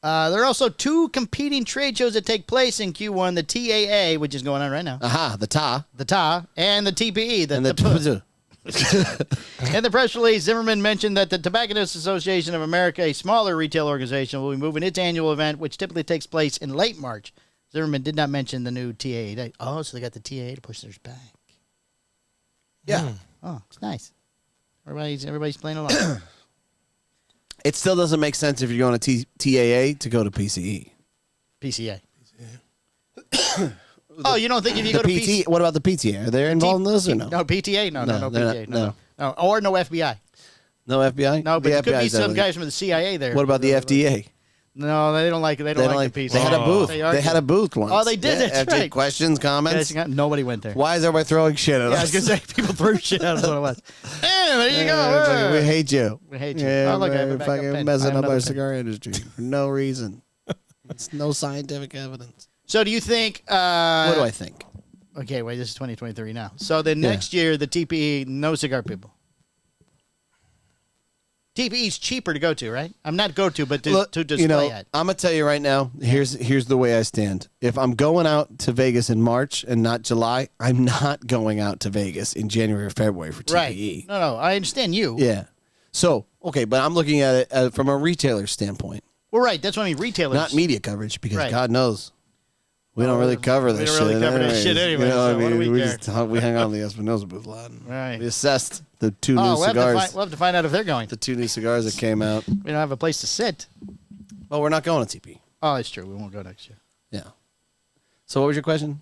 There are also two competing trade shows that take place in Q1, the TAA, which is going on right now, Aha, the TA. the TA, and the TPE. And the In the press release, Zimmerman mentioned that the Tobacconists Association of America, a smaller retail organization, will be moving its annual event, which typically takes place in late March. Zimmerman did not mention the new TAA. Oh, so they got the TAA to push theirs back. Yeah. Oh, it's nice. Everybody's playing along. It still doesn't make sense if you're going to TAA to go to PCE. PCA. Oh, you don't think if you go to PT, PCA? what about the PTA? Are they involved in this or no? No, PTA? No, No, they're PTA. not- No. Or no FBI. No FBI? No, but The there could be FBI 's some definitely- guys from the CIA there. What about the FDA? No, they don't like it. They don't like the PCA. They had a booth. They They had a booth once. Oh, they did? Yeah, That's FJ, right. Questions, comments. Nobody went there. Why is everybody throwing shit at Yeah, I us? was going to say, people threw shit out of what it was. There you Yeah, it's like, go. we hate you. We hate you. Yeah, Oh, look, I have a man, backup fucking pen. I messing have up another our pen. cigar industry for no reason. It's no scientific evidence. So do you think... What do I think? Okay, wait, this is 2023 now. So then next year, the TPE, no cigar people. TPE's cheaper to go to, right? I'm not go to, but to display at. I'm gonna tell you right now. Here's the way I stand. If I'm going out to Vegas in March and not July, I'm not going out to Vegas in January or February for TPE. Right. No, I understand you. Yeah. So okay, but I'm looking at it from a retailer standpoint, Well, right. That's what I mean. Retailers. not media coverage, because Right. God knows we don't really cover this shit. We don't really cover this shit anyway, You know so what I what do mean? we We care? hung out on the Espinosa booth a lot. Right. We assessed the two new Oh, we'll cigars. have to find out if they're going. The two new cigars that came out. We don't have a place to sit. Well, we're not going to TP. Oh, that's true. We won't go next year. Yeah. So what was your question?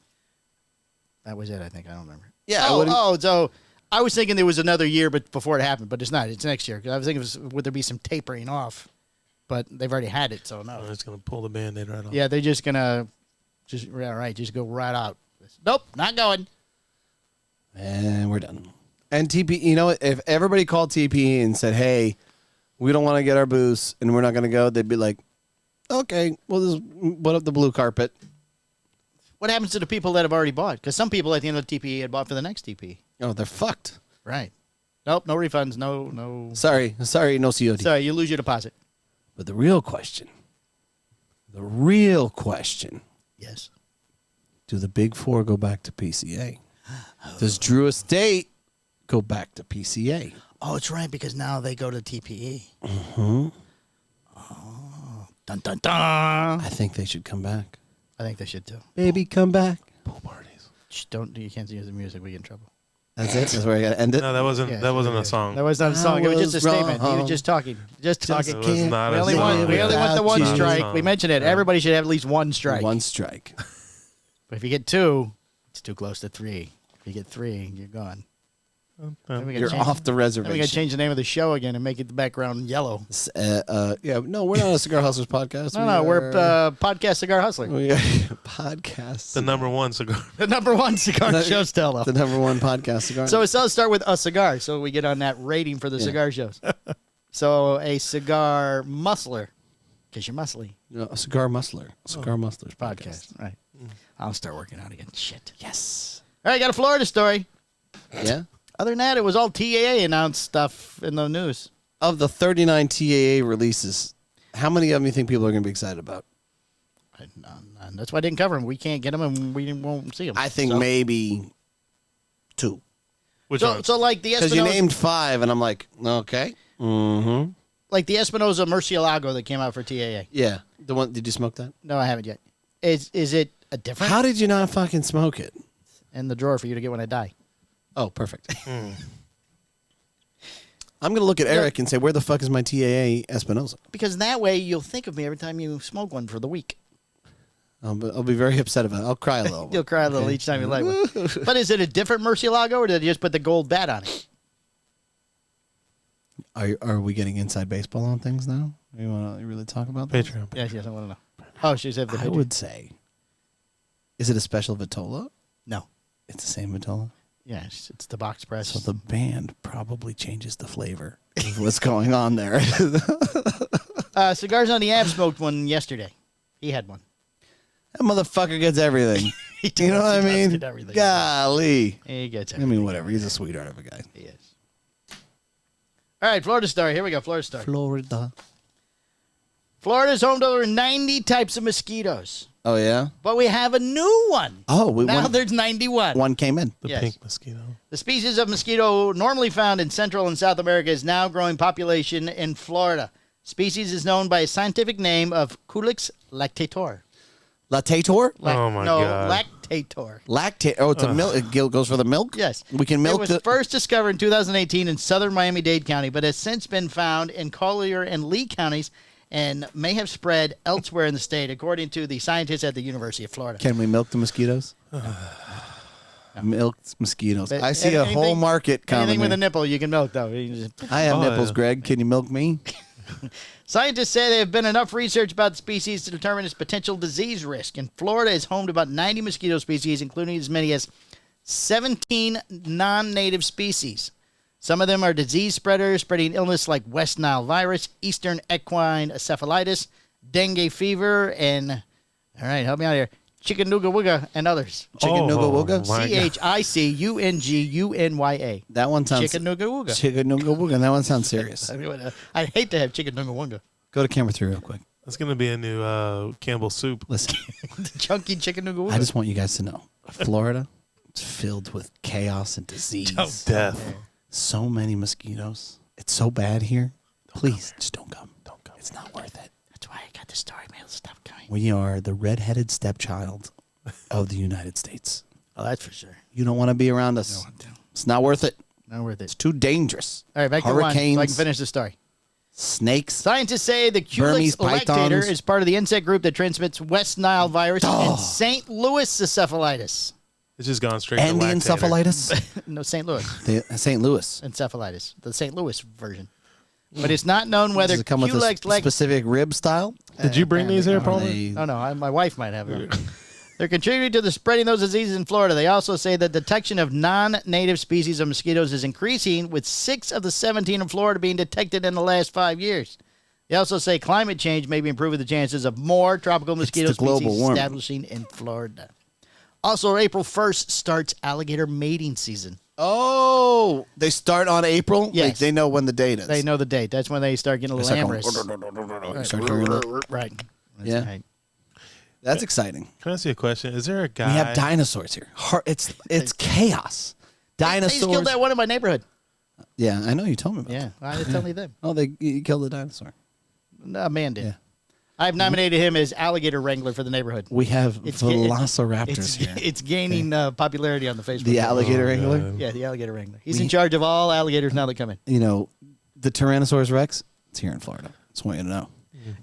That was it, I think. I don't remember. Yeah. So I was thinking there was another year but before it happened, but it's not. It's next year. 'Cause I was thinking, would there be some tapering off? But they've already had it, so no. It's going to pull the Band-Aid right off. Yeah, they're just going to Just go right out. Nope, not going. And we're done. And TP, you know what? If everybody called TP and said, hey, we don't want to get our booths and we're not going to go, they'd be like, okay, we'll just put up the blue carpet. What happens to the people that have already bought? Because some people at the end of the TPE had bought for the next TPE. Oh, they're fucked. Right. Nope, no refunds, no. Sorry, no COD. Sorry, you lose your deposit. But the real question, Yes. do the big four go back to PCA? Does Drew Estate go back to PCA? Oh, it's right, because now they go to TPE. Mm-hmm. Oh. Dun, dun, dun. I think they should come back. I think they should, too. Baby, come back. Pool parties. Shh, you can't use the music. We get in trouble. That's it? That's where I got to end it? No, that wasn't a song. That was not a song. It was just a statement. He wrong. was just talking. Just talking. It was not We a only song. want the one Without strike. you. We mentioned it. Everybody should have at least one strike. One strike. But if you get two, it's too close to three. If you get three, you're gone. Then we gotta You're change- off the then we got to reservation. change the name of the show again and make it the background yellow. Yeah, no, we're not a Cigar Hustlers podcast. No, we're Podcast Cigar Hustler. we are podcast. The number one cigar. The number one cigar The- show still. The number one podcast cigar. So it does start with a cigar, so we get on that rating for the cigar shows. So a cigar muscler, because you're muscly. No, a cigar muscler. Cigar Mustlers Podcast, right. I'll start working out again. Shit. Yes. All right, got a Florida story. Yeah. Other than that, it was all TAA announced stuff in the news. Of the 39 TAA releases, how many of them you think people are going to be excited about? None. That's why I didn't cover them. We can't get them, and we won't see them. I think maybe 2. Which So, one? so like the Because you Espinosa, named 5, and I'm like, okay. Mm-hmm. like the Espinosa Murcielago that came out for TAA. Yeah. The one. Did you smoke that? No, I haven't yet. Is it a different How did you not fucking smoke it? in the drawer for you to get when I die? Oh, perfect. I'm going to look at Eric and say, where the fuck is my TAA Espinosa? Because that way you'll think of me every time you smoke one for the week. I'll be very upset about it. I'll cry a little. You'll cry a little each time you light one. But is it a different Murcielago, or did they just put the gold bat on it? Are we getting inside baseball on things now? You want to really talk about that? Patreon. Yes, I want to know. Oh, she's have the I picture. would say, is it a special Vitola? No. It's the same Vitola. Yeah, it's the box press. So the band probably changes the flavor of what's going on there. Cigars on the Ab smoked one yesterday. He had one. That motherfucker gets everything. He You know does, what I he does mean? get everything. Golly. He gets I everything. mean, whatever. He's a sweetheart of a guy. He is. All right, Florida story. Here we go. Florida story. Florida. Florida's home to over 90 types of mosquitoes. Oh, yeah? But we have a new one. Oh, Now there's 91. one came in. The Yes. pink mosquito. The species of mosquito normally found in Central and South America is now growing population in Florida. Species is known by a scientific name of Culex lactator. Lactator? Oh, my God. Lactator. Lactate. Oh, it's a milk. It goes for the milk? Yes. We can milk It was first discovered in 2018 in southern Miami-Dade County, but has since been found in Collier and Lee counties and may have spread elsewhere in the state, according to the scientists at the University of Florida. Can we milk the mosquitoes? Milk mosquitoes. But I see a whole anything- market coming. Anything with a nipple you can milk, though. You just- I have Oh, nipples, yeah. Greg. Can you milk me? Scientists say there have been enough research about the species to determine its potential disease risk. And Florida is home to about 90 mosquito species, including as many as 17 non-native species. Some of them are disease spreaders, spreading illness like West Nile virus, Eastern equine encephalitis, dengue fever, and, all right, help me out here, chikungunya wugga, and others. Chikungunya wugga? my God. CHICUNGUNYA. That one sounds. Chikungunya wugga. Chikungunya wugga. That one sounds serious. I'd hate to have chikungunya wugga. Go to camera 3 real quick. That's going to be a new Campbell soup. Listen, Chunky chikungunya wugga. I just want you guys to know, Florida is filled with chaos and disease. Death. So many mosquitoes. It's so bad here. Please, just don't come. Don't come. It's not worth it. That's why I got the story mail stuff going. We are the red-headed stepchild of the United States. Oh, that's for sure. You don't want to be around us. It's not worth it. Not worth it. It's too dangerous. All right, back to one so Hurricanes, I can finish the story. snakes. Scientists say the Burmese Culex lactator pythons. is part of the insect group that transmits West Nile virus and St. Louis encephalitis. It's just gone straight And to the lactator. encephalitis. No, St. Louis The St. Louis. encephalitis, the St. Louis version. But it's not known whether Does it come with a Culex lactator. specific rib style? Did you bring these here, Are Palmer? they- Oh no, my wife might have it. They're contributing to the spreading those diseases in Florida. They also say that detection of non-native species of mosquitoes is increasing, with 6 of the 17 in Florida being detected in the last 5 years. They also say climate change may be improving the chances of more tropical mosquito species establishing in Florida. Also, April 1st starts alligator mating season. Oh, they start on April? Yes. Like they know when the date is. They know the date. That's when they start getting a little amorous. You start hearing it. Right. That's Yeah. right. That's exciting. Can I ask you a question? Is there a guy? We have dinosaurs here. It's chaos. Dinosaurs. They just killed that one in my neighborhood. Yeah, I know you told me about Yeah, that. I didn't tell you them. Oh, you killed the dinosaur. No, a man did. Yeah. I've nominated him as alligator wrangler for the neighborhood. We have It's velociraptors here. It's gaining popularity on the Facebook. The alligator Oh, wrangler. God. Yeah, the alligator wrangler. He's in charge of all alligators now that come in. You know, the Tyrannosaurus Rex. It's here in Florida. Just want you to know.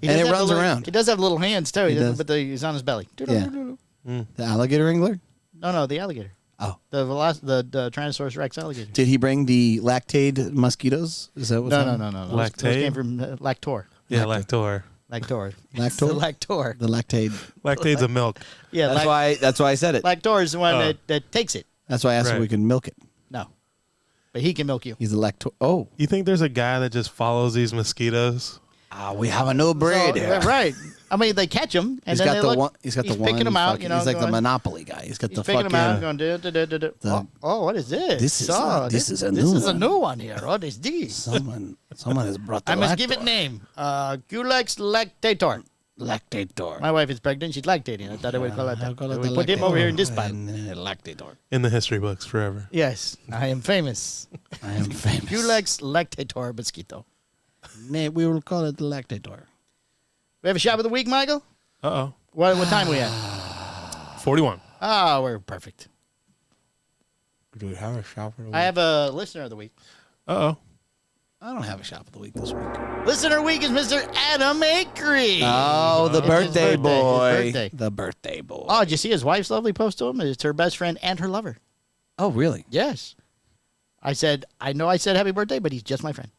He And does it have runs little- around. He does have little hands too. He He doesn't, does. but he's on his belly. Yeah. The alligator wrangler. No, the alligator. Oh, The Tyrannosaurus Rex alligator. did he bring the lactate mosquitoes? Is that what's No. on? Those came Lactate? from Lactor. Yeah, lactor. Lactor. Lactor? The Lactor. The lactate. Lactate's a milk. Yeah, That's why I said it. Lactor is the one that takes it. That's why I asked if Right. we can milk it. No. But he can milk you. He's a lactor. Oh, You think there's a guy that just follows these mosquitoes? we have a new breed here. Right. I mean, they catch them, and He's then got they the look. one. He's got the one. picking them out. fucking- he's like the going- Monopoly guy. He's got He's the picking fucking. them out, going oh, what is this? This is this is a new one here. What is this? Someone has brought the. I must give it lactor. name. Gulex lactator. Lactator. My wife is pregnant. She's lactating. I thought I would call it I'll that. call it We the put him over here in this lactator. spot. Lactator. In the history books forever. Yes, I am famous. I am famous. Gulex lactator mosquito. We will call it the lactator. We have a shop of the week, Michael. Uh-oh. What time we at? 41. Oh, we're perfect. Do we have a shop of the week? I have a listener of the week. Uh-oh. I don't have a shop of the week this week. Listener of the week is Mr. Adam Akery. Oh, the It's his birthday birthday. boy. His birthday. The birthday boy. Oh, did you see his wife's lovely post to him? It's her best friend and her lover. Oh, really? Yes. I said happy birthday, but he's just my friend.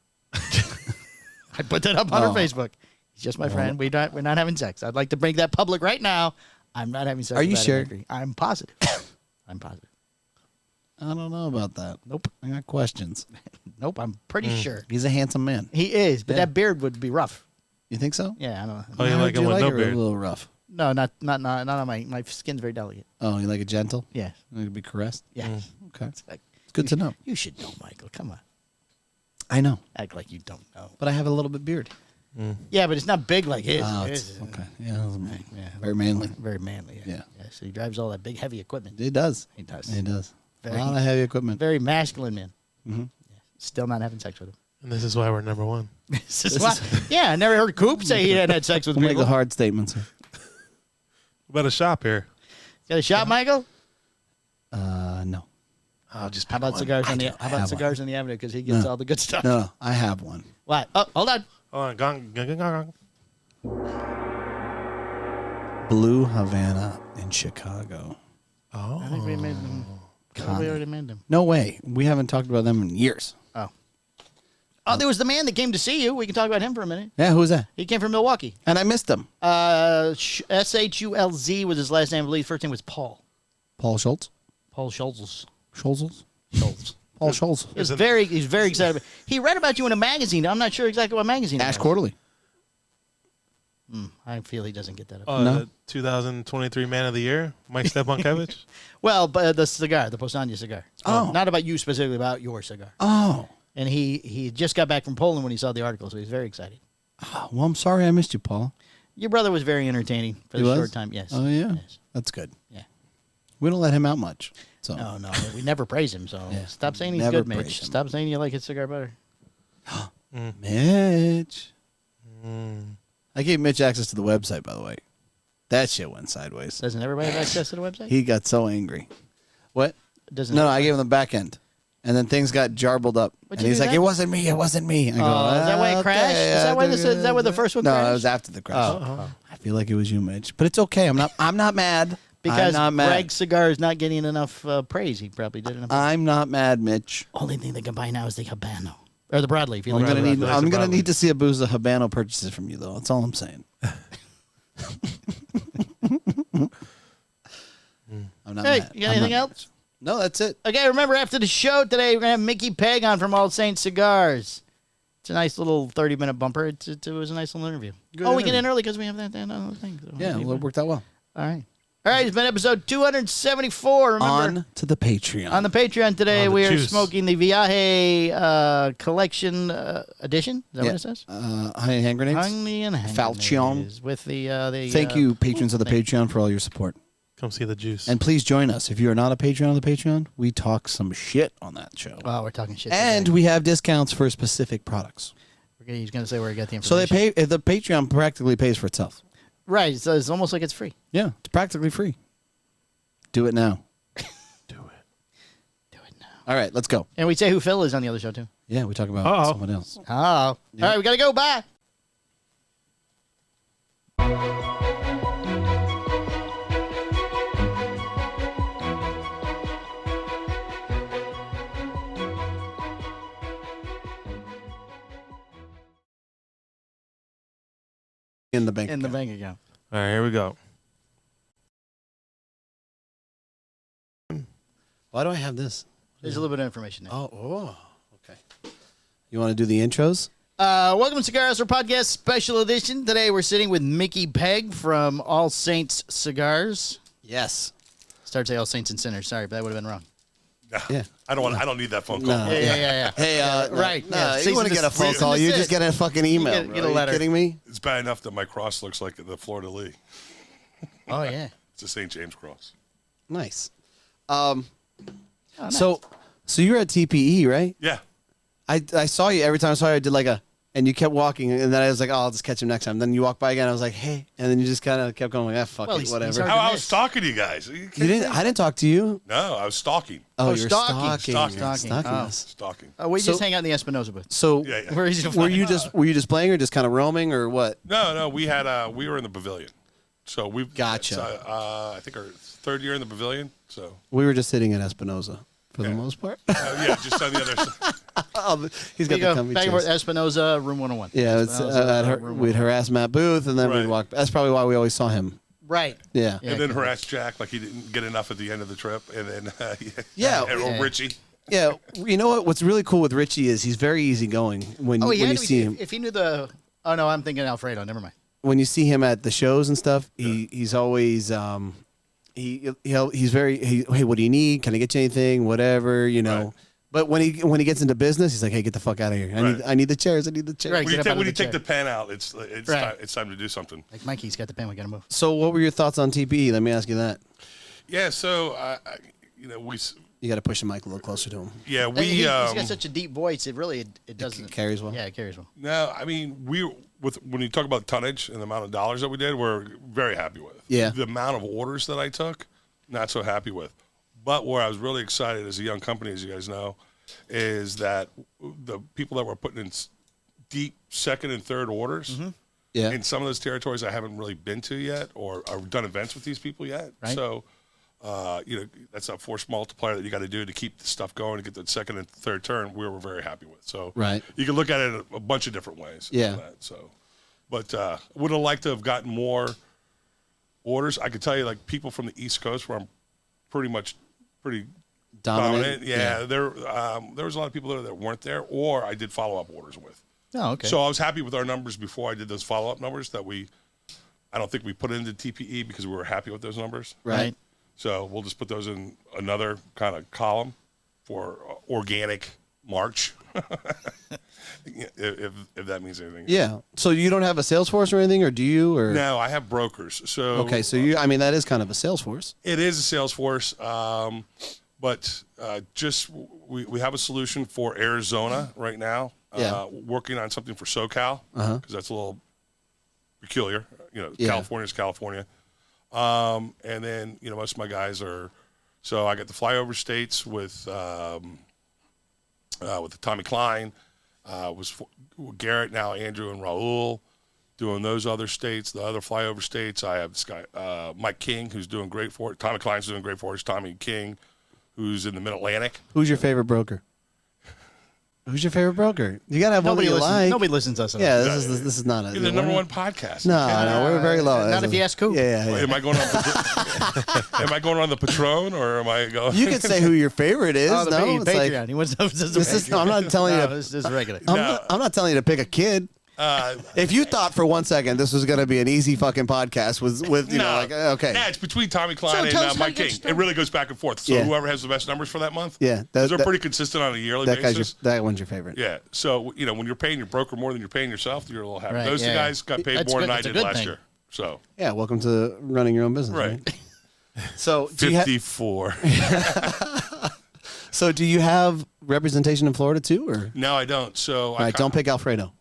I put that up on her Facebook. He's just my friend. We're not having sex. I'd like to make that public right now. I'm not having sex. Are you with Adam sure? Akery. I'm positive. I'm positive. I don't know about that. Nope. I got questions. Nope. I'm pretty sure. He's a handsome man. He is, but Yeah. that beard would be rough. You think so? Yeah, I don't know. Oh, you How like do him with no it or beard? a little rough? No, not on my skin's very delicate. Oh, you like it gentle? Yes. You like to be caressed? Yes. Okay. It's like, It's good to know. you should know, Michael. Come on. I know, Act like you don't know. but I have a little bit beard. Yeah, but it's not big like his. Oh, His it's, is okay. Yeah, yeah. very manly. Very manly. Yeah. So he drives all that big, heavy equipment. It does. He does. It does. Very- a lot of heavy equipment. Very masculine man. Mhm. Yeah. Still not having sex with him. And this is why we're number one. This is why- yeah, I never heard Coop say he hadn't had sex with We'll make people. the hard statements. Here. We better shop here. Got a shot, Michael? No. I'll just How about cigars on the I have cigars on the avenue? Because he gets No. all the good stuff. No, I have one. What? Oh, hold on. Hold on. Gong, gong, gong, gong. Blue Havana in Chicago. I think we made them. We already made them. No way. We haven't talked about them in years. Oh, there was the man that came to see you. We can talk about him for a minute. Yeah, who's that? He came from Milwaukee. And I missed him. Shulz was his last name. I believe his first name was Paul. Paul Schultz. Paul Schulz. Schultz. Schulz. Paul Schultz. He's very excited. He read about you in a magazine. I'm not sure exactly what magazine. Ash it was. Quarterly. I feel he doesn't get that. Up. No. The 2023 Man of the Year, Mike Stepankevich. Well, but the cigar, the Posania cigar. Oh. Not about you specifically, about your cigar. Oh. And he just got back from Poland when he saw the article, so he's very excited. Oh, well, I'm sorry I missed you, Paul. Your brother was very entertaining for He the was? short time. Yes. Oh, yeah. Yes. That's good. Yeah. We don't let him out much. So No, we never praise him. So Yeah. stop saying he's Never good, praise Mitch. him. Stop saying you like his cigar better. Mitch. I gave Mitch access to the website, by the way. That shit went sideways. Doesn't everybody have access to the website? He got so angry. What? Doesn't. No, I gave him the back end. And then things got jarbled up. What'd And you he's do like, that? it wasn't me. It wasn't me. I go, Is that why it crashed? Is that why is that why the first one No, crashed? it was after the crash. Oh. I feel like it was you, Mitch. But it's okay. I'm not mad. Because I'm not mad. Greg's cigar is not getting enough praise. He probably did enough. I'm not mad, Mitch. Only thing they can buy now is the Habano or the Broadleaf. You I'm like gonna the need. Broadleaf. I'm gonna Broadleaf. need to see a booze of Habano purchases from you, though. That's all I'm saying. not Hey, mad. you got I'm anything not else? mad. No, that's it. Okay, remember after the show today, we're going to have Micky Pegg on from All Saints Cigars. It's a nice little 30-minute bumper. It was a nice little interview. Good we get interview. in early because we have that other thing. So Yeah, it'll be it worked out well. All right. All right, it's been episode 274. Remember, On to the Patreon. on the Patreon today, On the we are juice. smoking the Viaje collection edition. Is that what it says? Honey and hand grenades. Honey and hand Falchion. grenades with the Thank you, patrons of the thank Patreon, for all your support. Come see the juice. And please join us. If you are not a Patreon on the Patreon, we talk some shit on that show. Oh, we're talking shit. And today. we have discounts for specific products. He's going to say where he got the So information. the Patreon practically pays for itself. Right, so it's almost like it's free. Yeah, it's practically free. Do it now. Do it. Do it now. All right, let's go. And we say who Phil is on the other show, too. Yeah, we talk about Uh-oh. someone else. Oh. All right, we got to go. Bye. In the bank. In the account. bank account. All right, here we go. Why do I have this? There's a little bit of information there. Okay. You want to do the intros? Welcome to Cigar Hustlers Podcast Special Edition. Today we're sitting with Micky Pegg from All Saints Cigars. Yes. Started to say All Saints and Sinners. Sorry, but that would have been wrong. Yeah. I don't need that phone call. No. Yeah. Hey, Right, No, yeah. you Cease want to and get a phone desist. call? You Desist. just get a fucking email. Get bro. a Are letter. you kidding me? It's bad enough that my cross looks like the Florida Lee. Oh, yeah. It's a St. James cross. Nice. nice. So you're at TPE, right? Yeah. I saw you every time I saw you. I did like and you kept walking, and then I was like, oh, I'll just catch him next time. Then you walk by again. I was like, hey, and then you just kind of kept going, like, fuck Well, it, he's whatever. hard- I to was miss. talking to you guys. Are you You kidding didn't. me? I didn't talk to you. No, I was stalking. Oh, Oh, you're stalking. stalking. Stalking. Stalking Oh. us. Stalking. We So- just hang out in the Espinosa booth. So Yeah, yeah. We're easy to were find. you just playing or just kind of roaming or what? No, we had we were in the pavilion. So we Gotcha. I think our third year in the pavilion. So We were just sitting at Espinosa for the Yeah. most part. yeah, just on the other side. Oh, he's got There you the go. comfy Back and forth, chairs. Espinosa, room 101. Yeah, it's, Espinosa, room we'd 101. harass Matt Booth, and then we'd Right. walk. That's probably why we always saw him. Right. Yeah. Yeah. And then harass Jack like he didn't get enough at the end of the trip. And then, Yeah. and Yeah. Richie. Yeah, you know what? What's really cool with Richie is he's very easygoing when Oh, when yeah. you see him. If he knew the. Oh, no, I'm thinking Alfredo. Never mind. When you see him at the shows and stuff, he's always he's very hey, what do you need? Can I get you anything? Whatever, you know. Right. But when he gets into business, he's like, hey, get the fuck out of here. Right. I need the chairs. I need the chairs. Right. When Get you, up out of when the you take chair. the pen out, it's Right. time to do something. Like Mikey's got the pen. We got to move. So what were your thoughts on TPE? Let me ask you that. Yeah, so You got to push the mic a little closer to him. And he's got such a deep voice. It really it doesn't. carries well? Yeah, it carries well. No, I mean when you talk about tonnage and the amount of dollars that we did, we're very happy with. Yeah. The amount of orders that I took, not so happy with. But where I was really excited as a young company, as you guys know, is that the people that were putting in deep second and third orders Yeah. in some of those territories I haven't really been to yet or done events with these people yet. Right. So, that's a force multiplier that you got to do to keep the stuff going to get the second and third turn. We were very happy with. So Right. you can look at it a bunch of different ways. Yeah. on that, so, but would have liked to have gotten more orders. I could tell you, like people from the East Coast, where I'm pretty dominant. Yeah, there was a lot of people there that weren't there, or I did follow up orders with. Oh, okay. So I was happy with our numbers before I did those follow up numbers that I don't think we put into TPE because we were happy with those numbers. Right. So we'll just put those in another kind of column for organic March, if that means anything. Yeah. So you don't have a sales force or anything, or do you? Or No, I have brokers. So okay, so that is kind of a sales force. it is a sales force, but just we have a solution for Arizona right now. Yeah. Working on something for SoCal because that's a little peculiar. Yeah. California's California. And then most of my guys are. So I got the flyover states with the Tommy Klein, with Garrett now, Andrew and Raul, doing those other states. The other flyover states, I have this guy Mike King, who's doing great for it. Tommy Klein's doing great for us. Tommy King, who's in the Mid Atlantic. Who's your favorite broker? Who's your favorite broker? You gotta have one that you like. Nobody listens to us. Yeah, this is not a. You're the number one podcast. No, we're very low. Not if you ask who. Yeah. Am I going on? Am I going on the Patron or am I going? You can say who your favorite is. Oh, the no, it's Patreon. like He wants to this is. I'm not telling you. No, this is regular. I'm not telling you to pick a kid. If you thought for 1 second this was going to be an easy fucking podcast with you know, like, okay. Yeah, it's between Tommy Klein tell and us how Mike you get King. started. It really goes back and forth. So Yeah. whoever has the best numbers for that month, Yeah, they're pretty consistent on a yearly basis. that one's your favorite. Yeah, so when you're paying your broker more than you're paying yourself, you're a little happy. Right, Those two yeah. guys got paid That's more good. than I That's a did good last thing. year. So Yeah, welcome to running your own business. right, So do you 54. so do you have representation in Florida too, or No, I don't. So all right? Don't pick Alfredo.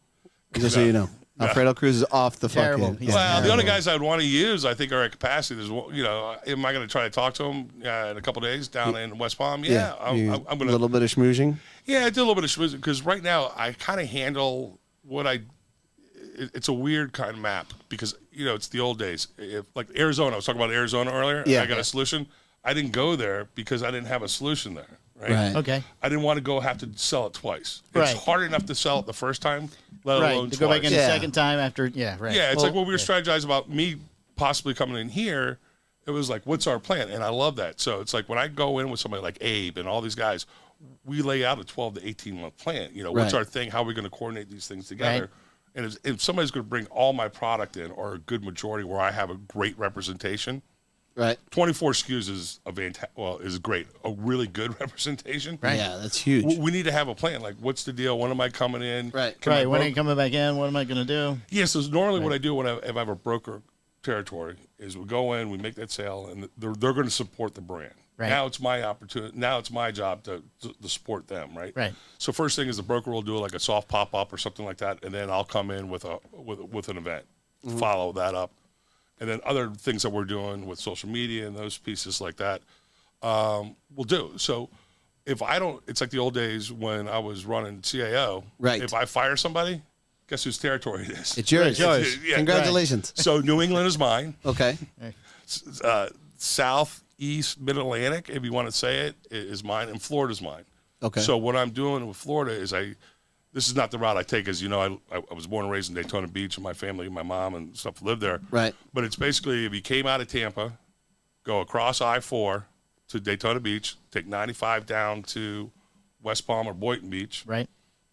Just so you know, Alfredo Cruz is off the Terrible. fucking. He's Well, the only guys I'd want to use, I think, are at capacity. There's, am I going to try to talk to them in a couple of days down in West Palm? Yeah, I'm going a to. little bit of schmoozing. Yeah, I did a little bit of schmoozing because right now I kind of handle what it's a weird kind of map because it's the old days. Like Arizona, I was talking about Arizona earlier. Yeah. I got a solution. I didn't go there because I didn't have a solution there. Right. Okay. I didn't want to have to sell it twice. Right. It's hard enough to sell it the first time, let alone To twice. go back in the Yeah. second time after. Yeah. Right. Yeah, it's Well, like when we were strategizing about me possibly coming in here, it was like, what's our plan? And I love that. So it's like when I go in with somebody like Abe and all these guys, we lay out a 12 to 18 month plan. What's Right. our thing? How are we going to coordinate these things together? Right. And if somebody's going to bring all my product in or a good majority where I have a great representation, Right. 24 SKUs is great. A really good representation. Right. Yeah, that's huge. We need to have a plan. Like, what's the deal? When am I coming in? Right. Can my Right. When are bro- you coming back in? What am I going to do? Yeah, so normally what I do if I have a broker territory is we go in, we make that sale, and they're going to support the brand. Right. Now it's my opportunity. Now it's my job to support them, right? Right. So first thing is the broker will do like a soft pop up or something like that, and then I'll come in with an event, follow that up, and then other things that we're doing with social media and those pieces like that, we'll do. So if I don't, it's like the old days when I was running CAO. Right. If I fire somebody, guess whose territory it is? It's yours. Yeah, Congratulations. So New England is mine. Okay. Southeast Mid-Atlantic, if you want to say it, is mine, and Florida's mine. Okay. So what I'm doing with Florida is this is not the route I take. As you know, I was born and raised in Daytona Beach, and my family, my mom and stuff lived there. Right. But it's basically if you came out of Tampa, go across I-4 to Daytona Beach, take 95 down to West Palm or Boynton Beach, Right.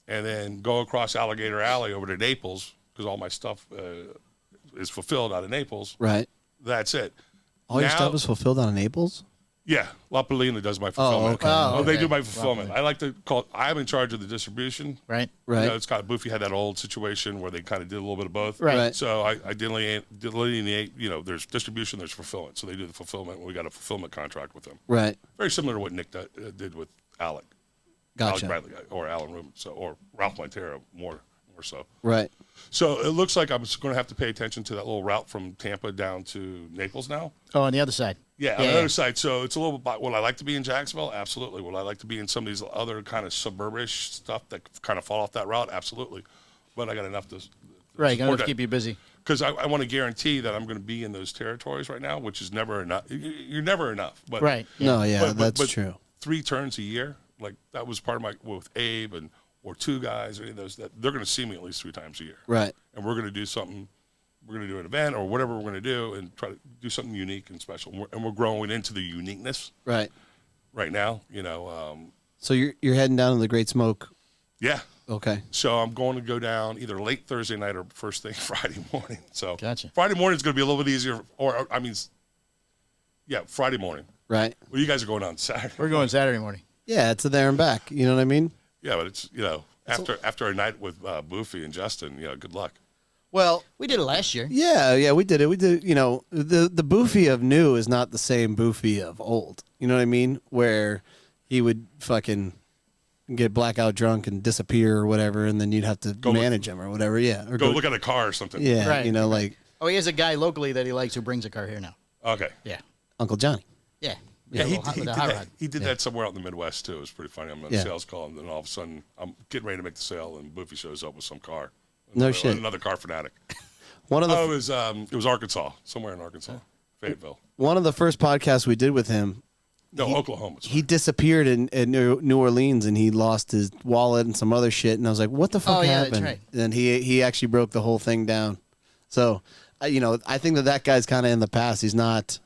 and then go across Alligator Alley over to Naples because all my stuff is fulfilled out of Naples. Right. That's it. All your Now- stuff is fulfilled out of Naples? Yeah, La Polina does my fulfillment. okay. Oh, They okay. do my fulfillment. I like to call. I'm in charge of the distribution. Right. Right. It's kind of Boofy had that old situation where they kind of did a little bit of both. Right. So I delineate. There's distribution, there's fulfillment. So they do the fulfillment. We got a fulfillment contract with them. Right. Very similar to what Nick did with Alec. Gotcha. Alec Bradley or Alan Rubin. Or Ralph Montero more so. Right. So it looks like I'm going to have to pay attention to that little route from Tampa down to Naples now. Oh, on the other side. Yeah, on the other side. So it's a little bit. Would I like to be in Jacksonville? Absolutely. Would I like to be in some of these other kind of suburbish stuff that kind of fall off that route? Absolutely. But I got enough to Right. Going to keep you busy. because I want to guarantee that I'm going to be in those territories right now, which is never enough. You're never enough. But Right. Yeah. No, yeah, but that's true. 3 turns a year, like that was part of my with Abe or 2 guys or any of those that they're going to see me at least 3 times a year. Right. And we're going to do something. We're going to do an event or whatever we're going to do and try to do something unique and special. And we're growing into the uniqueness Right. right now. So you're heading down to the Great Smoke. Yeah. Okay. So I'm going to go down either late Thursday night or first thing Friday morning. So Gotcha. Friday morning is going to be a little bit easier. Friday morning. Right. Well, you guys are going on Saturday. We're going Saturday morning. Yeah, it's a there and back. You know what I mean? Yeah, but it's after a night with Boofy and Justin, good luck. Well, We did it last year. yeah, we did it. We did, the Boofy of new is not the same Boofy of old. You know what I mean? Where he would fucking get blackout drunk and disappear or whatever, and then you'd have to manage him or whatever. Yeah. Or Go look at a car or something. Yeah. Right. Like Oh, he has a guy locally that he likes who brings a car here now. Okay. Yeah. Uncle Johnny. Yeah. Yeah, he With did a hot that. rod. He did that somewhere out in the Midwest too. It was pretty funny. I'm on a Yeah. sales call, and then all of a sudden I'm getting ready to make the sale, and Boofy shows up with some car. No shit. Another car fanatic. One of the It was Arkansas, somewhere in Arkansas, Fayetteville. one of the first podcasts we did with him, No, Oklahoma. He disappeared in New Orleans, and he lost his wallet and some other shit. And I was like, "What the fuck happened?" That's right. And he actually broke the whole thing down. So, I think that guy's kind of in the past. He's not.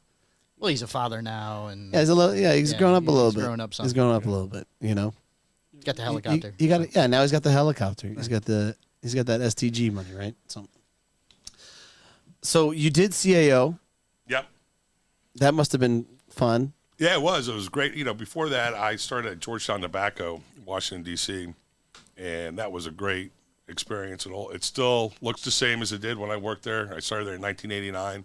Well, he's a father now, and Yeah, he's grown up a little bit. Grown up He's grown up a little bit. He's got the helicopter. He got it. Yeah, now he's got the helicopter. He's got that STG money, right? So you did CAO. Yep. That must have been fun. Yeah, it was. It was great. Before that, I started at Georgetown Tobacco, Washington, D.C., and that was a great experience. It still looks the same as it did when I worked there. I started there in 1989.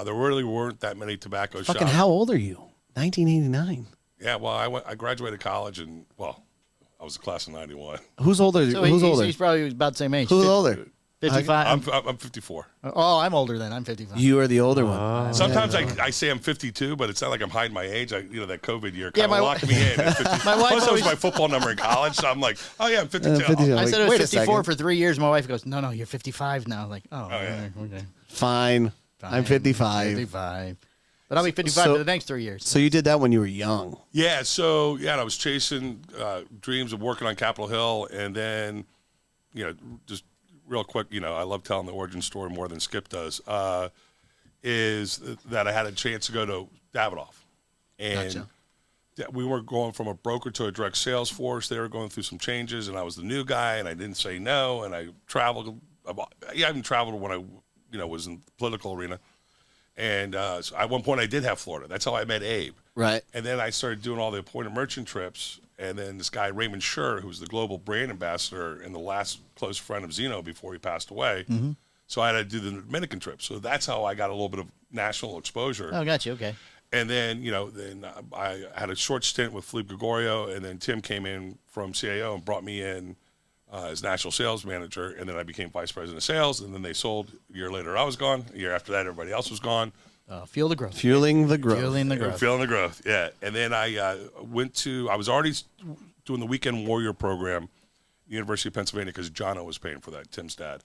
There really weren't that many tobacco shops. How old are you? 1989. Yeah, well, I graduated college, and, I was a class of 91. Who's older? So Who's older? He's probably about the same age. Who's older? 55. I'm 54. Oh, I'm older then. I'm 55. You are the older one. Sometimes I say I'm 52, but it's not like I'm hiding my age. That COVID year kind of my locked me in. At 50. My wife Plus, that was always- my football number in college, so I'm like, oh yeah, I'm 52. 52. I Like, said it was wait a 54 second. for 3 years. My wife goes, no, you're 55 now. Like, yeah. Okay. Fine. I'm 55. 55. But I'll be 55 So- for the next 3 years. So you did that when you were young. Yeah, so and I was chasing dreams of working on Capitol Hill, and then, just real quick, I love telling the origin story more than Skip does. Is that I had a chance to go to Davidoff, and we were going from a broker to a direct sales force. They were going through some changes, and I was the new guy, and I didn't say no, and I traveled. I haven't traveled when I was in the political arena. And so at one point, I did have Florida. That's how I met Abe. Right. And then I started doing all the appointed merchant trips. And then this guy, Raymond Schur, who's the global brand ambassador and the last close friend of Zeno before he passed away. Mm-hmm. So I had to do the Dominican trip. So that's how I got a little bit of national exposure. Oh, got you. Okay. And then, then I had a short stint with Philippe Gregorio. And then Tim came in from CAO and brought me in as national sales manager, and then I became vice president of sales, and then they sold. A year later, I was gone. A year after that, everybody else was gone. Fuel the growth. Fueling the growth. Fueling the growth. Feeling the growth, yeah. And then I I was already doing the Weekend Warrior program, University of Pennsylvania, because Jono was paying for that, Tim's dad.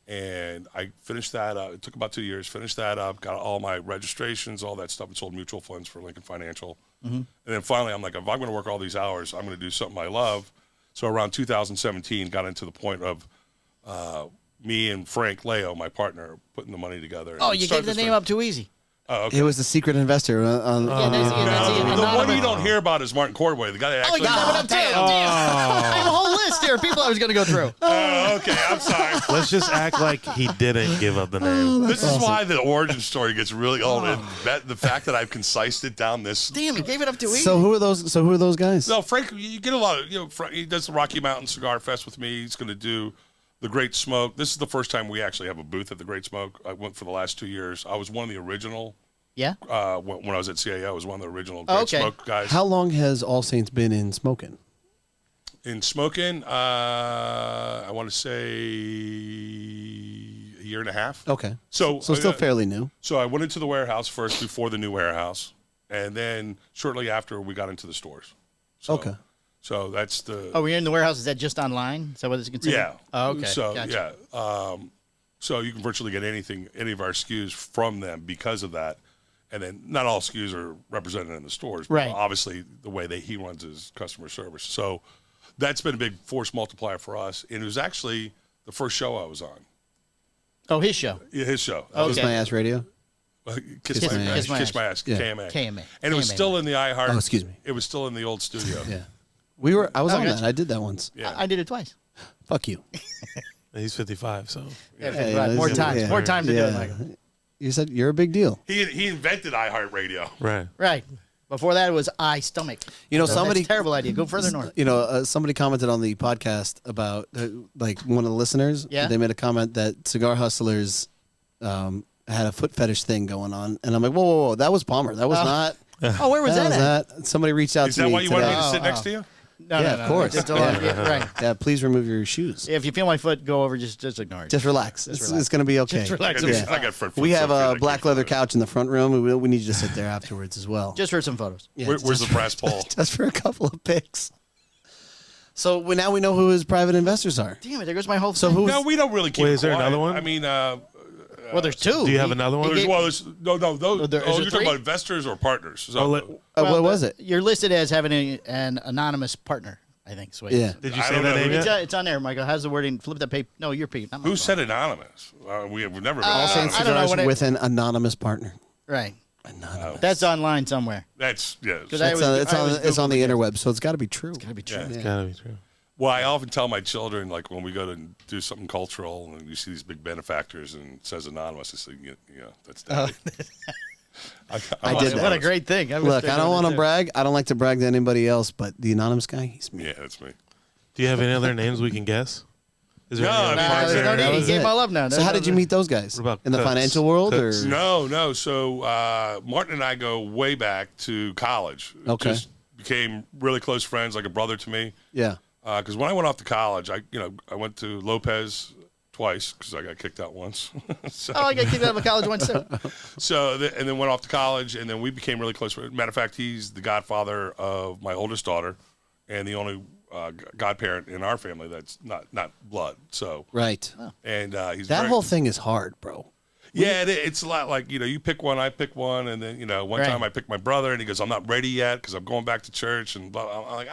And I finished that up. It took about 2 years, finished that up, got all my registrations, all that stuff, and sold mutual funds for Lincoln Financial. Mm-hmm. And then finally, I'm like, if I'm going to work all these hours, I'm going to do something I love. So around 2017, got into the point of me and Frank Leo, my partner, putting the money together. Oh, you gave the name up too easy. Oh, okay. It was the secret investor. Yeah, that's it. The one you don't hear about is Martin Cordway, the guy that actually. Damn. I have a whole list here of people I was going to go through. Oh, okay. I'm sorry. Let's just act like he didn't give up the name. This is why the origin story gets really old. And the fact that I've concised it down this. Damn, you gave it up too easy. So who are those guys? No, Frank, you get a lot of, Frank, he does the Rocky Mountain Cigar Fest with me. He's going to do the Great Smoke. This is the first time we actually have a booth at the Great Smoke. I went for the last 2 years. I was one of the original. Yeah. When I was at CAO, I was one of the original Great Smoke guys. How long has All Saints been in smoking? In smoking, I want to say a year and a half. Okay. So still fairly new. So I went into the warehouse first before the new warehouse, and then shortly after we got into the stores. So, Okay. So that's the. Oh, we're in the warehouse. Is that just online? Is that what it's considered? Yeah. Oh, okay. So Gotcha. yeah. So you can virtually get any of our SKUs from them because of that. And then not all SKUs are represented in the stores. But Right. obviously, the way that he runs his customer service. So that's been a big force multiplier for us. And it was actually the first show I was on. Oh, his show. Yeah, his show. Okay. Kiss My Ass Radio. Kiss My Ass. Kiss My Ass. Yeah. KMA. KMA. And it was KMA. still in the iHeart. Oh, excuse me. It was still in the old studio. Yeah. I was on gotcha. that. I did that once. Yeah. I did it twice. Fuck you. He's 55, so. Yeah, more time. yeah. More time to do it, Michael. You said you're a big deal. He invented iHeartRadio. Right. Right. Before that, it was stomach. Somebody. That's a terrible idea. Go further north. Somebody commented on the podcast about like one of the listeners. Yeah. They made a comment that Cigar Hustlers had a foot fetish thing going on, and I'm like, whoa, that was Palmer. That was not. Oh, where was that at? That. Somebody reached out Is to that me why you today. wanted me to sit next to you? No, Yeah, no, of course. Just right. Yeah, please remove your shoes. If you feel my foot, go over. Just ignore it. Just relax. It's going to be okay. Just relax. Yeah. I got front We foot, have so I feel a like black you leather feel couch in the front room. We need you to sit there afterwards as well. Just for some photos. Yeah, Where's the brass pole? Just for a couple of pics. So now we know who his private investors are. Damn it! There goes my whole. So thing. who's No, we don't really keep Wait, is there quiet. another one? I mean, Well, there's two. Do you have another one? He gave- There's those. there- is You're there talking three? about investors or partners. So, what was it? You're listed as having an anonymous partner, I think. So Yeah. Did you I say don't that know. name It's, yet? it's on there, Michael. How's the wording? Flip that paper. No, you're Pete. Not my who fault. said anonymous? We've never been All Saints I don't know Cigars what it- with an anonymous partner. Right. Anonymous. That's online somewhere. That's yeah. Because I It's, was- it's I was on the Googling it. interweb, so it's got to be true. Gotta be true. Yeah. It's gotta be true. Well, I often tell my children, like when we go to do something cultural and you see these big benefactors and it says anonymous, I say, yeah, that's Daddy. I did that. What a great thing. Look, I don't want to brag. I don't like to brag to anybody else, but the anonymous guy, he's me. Yeah, that's me. Do you have any other names we can guess? Is there No, any I other mean, partners there's no there? need. That He was gave it. them all up now. So how did you meet those guys? What about In the Cooks? financial world? Cooks. Or? No. So Martin and I go way back to college. Okay. Just became really close friends, like a brother to me. Yeah. Because when I went off to college, I went to Lopez twice because I got kicked out once. so, Oh, I got kicked out of college once too. and then went off to college, and then we became really close. Matter of fact, he's the godfather of my oldest daughter, and the only godparent in our family that's not blood. So Right. and he's That very, whole thing is hard, bro. yeah, it's a lot like you pick one, I pick one, and then one Right. time I picked my brother, and he goes, "I'm not ready yet because I'm going back to church," and blah. I'm like,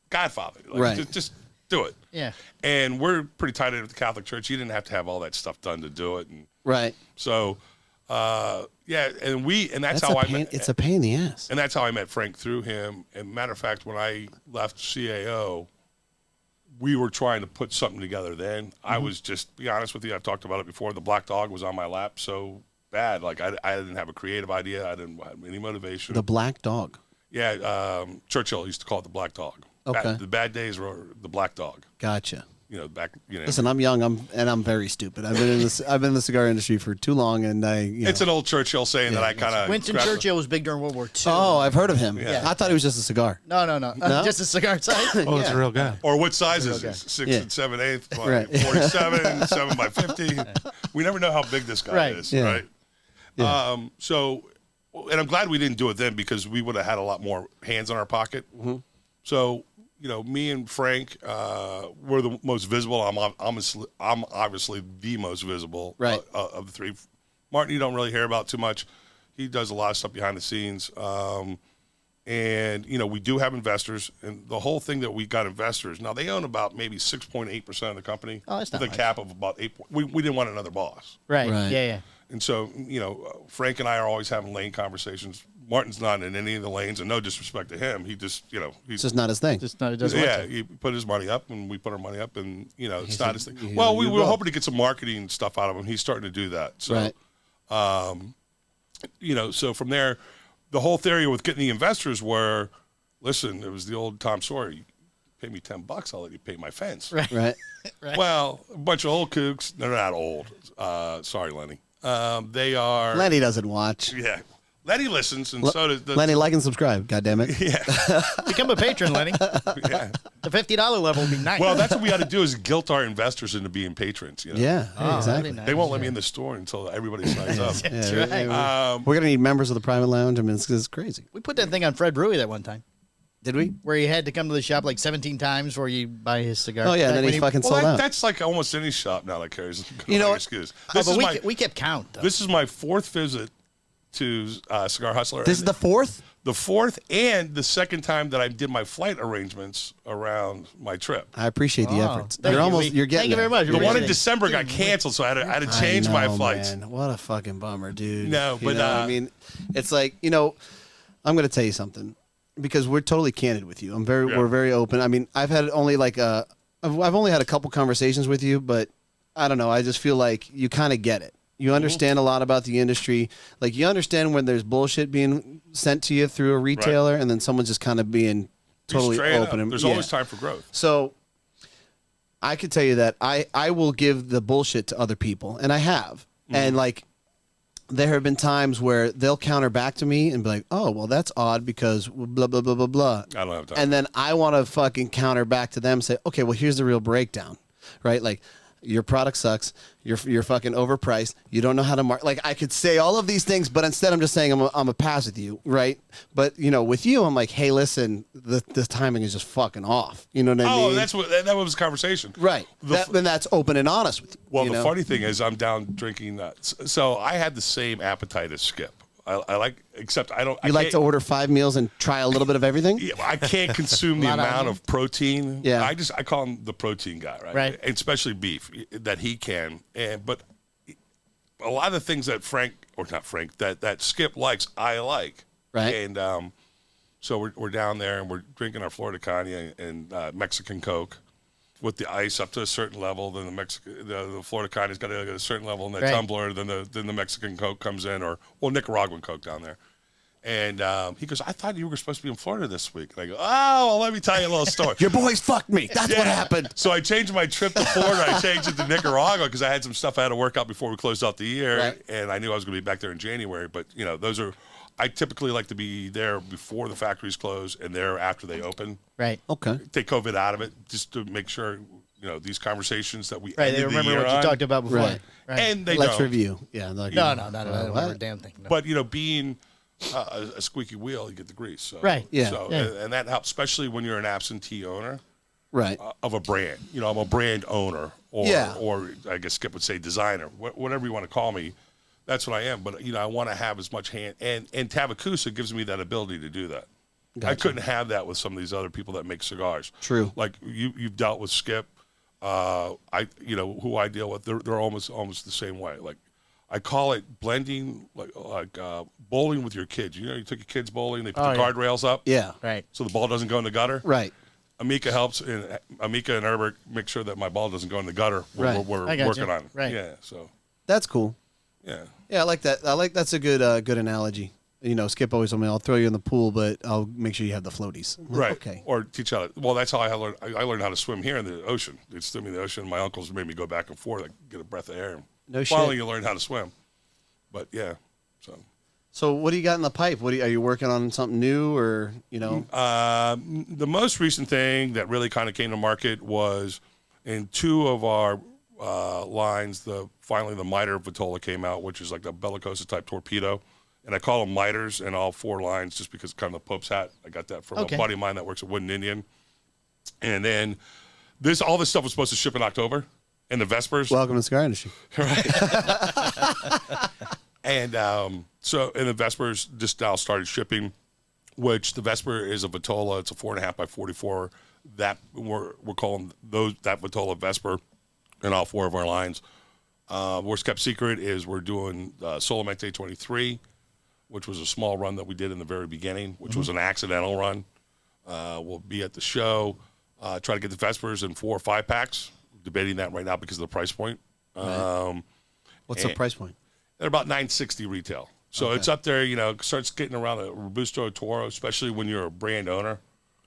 Godfather, like, Right. Just do it. Yeah. And we're pretty tight at the Catholic Church. You didn't have to have all that stuff done to do it, and Right. so yeah, and that's how a I pain. met. It's a pain in the ass. And that's how I met Frank through him. And matter of fact, when I left CAO, we were trying to put something together then. I was just, be honest with you, I've talked about it before. The Black Dog was on my lap so bad. Like, I didn't have a creative idea. I didn't have any motivation. The black dog. Yeah, Churchill used to call it the Black Dog. Okay. The bad days were the Black Dog. Gotcha. Back, Listen, I'm young. I'm very stupid. I've been in the cigar industry for too long, and it's an old Churchill saying that I kind of. Winston Churchill was big during World War II. Oh, I've heard of him. Yeah. I thought he was just a cigar. No. Just a cigar size. Oh, it's a real guy. Or what size is Okay. it? 6 Yeah. and 7/8 by Right. 47, 7 by 50. We never know how big this guy Right. is, Yeah. right? Yeah. And I'm glad we didn't do it then because we would have had a lot more hands in our pocket. Mm-hmm. So, me and Frank were the most visible. I'm obviously the most visible Right. of the three. Martin, you don't really hear about too much. He does a lot of stuff behind the scenes. And we do have investors, and the whole thing that we got investors. Now they own about maybe 6.8% of the company. Oh, that's not with a much. cap of about 8. We didn't want another boss, Right. Right. Yeah. and so Frank and I are always having lane conversations. Martin's not in any of the lanes, and no disrespect to him, he just he's It's just not his thing. Just not. It doesn't. yeah, want to. he put his money up, and we put our money up, and it's not his thing. he's Well, a we new were girl. hoping to get some marketing stuff out of him. He's starting to do that. So, Right. so from there, the whole theory with getting the investors were, listen, it was the old Tom Sawyer. You pay me $10, I'll let you pay my fence. Right. Right. Well, a bunch of old kooks. They're not old. Sorry, Lenny. They are. Lenny doesn't watch. Yeah. Lenny listens, and so does Lenny, like and subscribe. God damn it. Yeah. Become a patron, Lenny. Yeah. The $50 level would be nice. Well, that's what we got to do is guilt our investors into being patrons. Yeah. Oh, exactly. that'd be They won't let nice. me in the store until everybody signs up. That's Yeah, right. we're gonna need members of the private lounge. I mean, it's crazy. We put that thing on Fred Brewery that one time, Did we? where he had to come to the shop like 17 times before you buy his cigar. Oh yeah, and then When he fucking Well, sold out. that's like almost any shop now that carries. You know- excuse. Oh, This but is we kept count though. This is my fourth visit to Cigar Hustler. This is the fourth. the fourth and the second time that I did my flight arrangements around my trip. I appreciate the efforts. Thank You're you. almost. You're getting. Thank you very there. much. The one in Appreciate it. December got canceled, so I had to change I my know, flights. Man. What a fucking bummer, dude. No, You but, know, I mean, it's like I'm going to tell you something because we're totally candid with you. Yeah. We're very open. I mean, I've had only I've only had a couple conversations with you, but I don't know. I just feel like you kind of get it. You understand a lot about the industry. Like you understand when there's bullshit being sent to you through a retailer, and then someone's just kind of being totally Straight up. open. And, There's yeah. always time for growth. So I could tell you that I will give the bullshit to other people, and I have. And like there have been times where they'll counter back to me and be like, "Oh, well, that's odd because blah blah blah blah blah." I don't have time. And then I want to fucking counter back to them, and say, "Okay, well, here's the real breakdown, right? Like, Your product sucks. You're fucking overpriced. You don't know how to market. Like, I could say all of these things, but instead I'm just saying I'm a pass with you, right? But, you know, with you, I'm like, hey, listen, the timing is just fucking off. You know what I mean? Oh, that was the conversation. Right. Then that's open and honest with you. Well, you the know? funny thing is I'm down drinking. So I had the same appetite as Skip. I like, except I don't. You like to order 5 meals and try a little bit of everything? Yeah, I can't consume the amount of protein. Yeah. I call him the protein guy, right? Right. And especially beef that he can. But a lot of the things that that Skip likes, I like. Right. And so we're down there and we're drinking our Florida Cognac and Mexican Coke with the ice up to a certain level. Then the Florida Cognac's got to get a certain level in the tumbler. Then the Mexican Coke comes in, or Nicaraguan Coke down there. And he goes, I thought you were supposed to be in Florida this week. And I go, oh, well, let me tell you a little story. Your boys fucked me. That's what happened. So I changed my trip to Florida. I changed it to Nicaragua because I had some stuff I had to work out before we closed out the year. Right. And I knew I was going to be back there in January. But, you know, I typically like to be there before the factories close and there after they open. Right. Okay. Take COVID out of it just to make sure, you know, these conversations that we Right. ended They remember the year what you on, talked about before. Right. And they Let's don't. review. Yeah. No, I don't remember a what? damn thing. No. But, you know, being a squeaky wheel, you get the grease. So, Right. Yeah. So, Yeah. And that helps, especially when you're an absentee owner Right. of a brand. You know, I'm a brand owner or I guess Skip would say designer, whatever you want to call me. That's what I am. But, you know, I want to have as much hand. And Tabacusa gives me that ability to do that. Gotcha. I couldn't have that with some of these other people that make cigars. True. Like you've dealt with Skip. Who I deal with, they're almost the same way. Like I call it blending, like bowling with your kids. You know, you take your kids bowling, they put the guardrails up, Yeah. Right. so the ball doesn't go in the gutter. Right. Amika helps, and Amika and Herbert make sure that my ball doesn't go in the gutter when Right. we're I got working you. on it. Right. Yeah. So That's cool. yeah. Yeah, I like that. That's a good analogy. You know, Skip always told me, I'll throw you in the pool, but I'll make sure you have the floaties. I'm like, Right. Okay. Or teach how to. Well, that's how I learned. I learned how to swim here in the ocean. They'd swim me in the ocean. My uncles made me go back and forth, like get a breath of air. No shit. Finally, you learn how to swim. But yeah. So what do you got in the pipe? Are you working on something new, or you know? The most recent thing that really kind of came to market was in 2 of our lines. Finally the miter Vitola came out, which is like the Bellicosa type torpedo, and I call them miters in all 4 lines just because it's kind of the Pope's hat. I got that from a buddy of mine that works at Wooden Indian. And then all this stuff was supposed to ship in October, and the Vespers. Welcome to the cigar industry. And the Vespers just now started shipping, which the Vesper is a Vitola. It's a 4.5 by 44. That we're calling that Vitola Vesper in all 4 of our lines. What's kept secret is we're doing Solamente 23, which was a small run that we did in the very beginning, which was an accidental run. We'll be at the show, try to get the Vespers in 4 or 5 packs. Debating that right now because of the price point. Right. What's the price point? They're about $960 retail. So it's up there, you know, starts getting around a Robusto Toro, especially when you're a brand owner.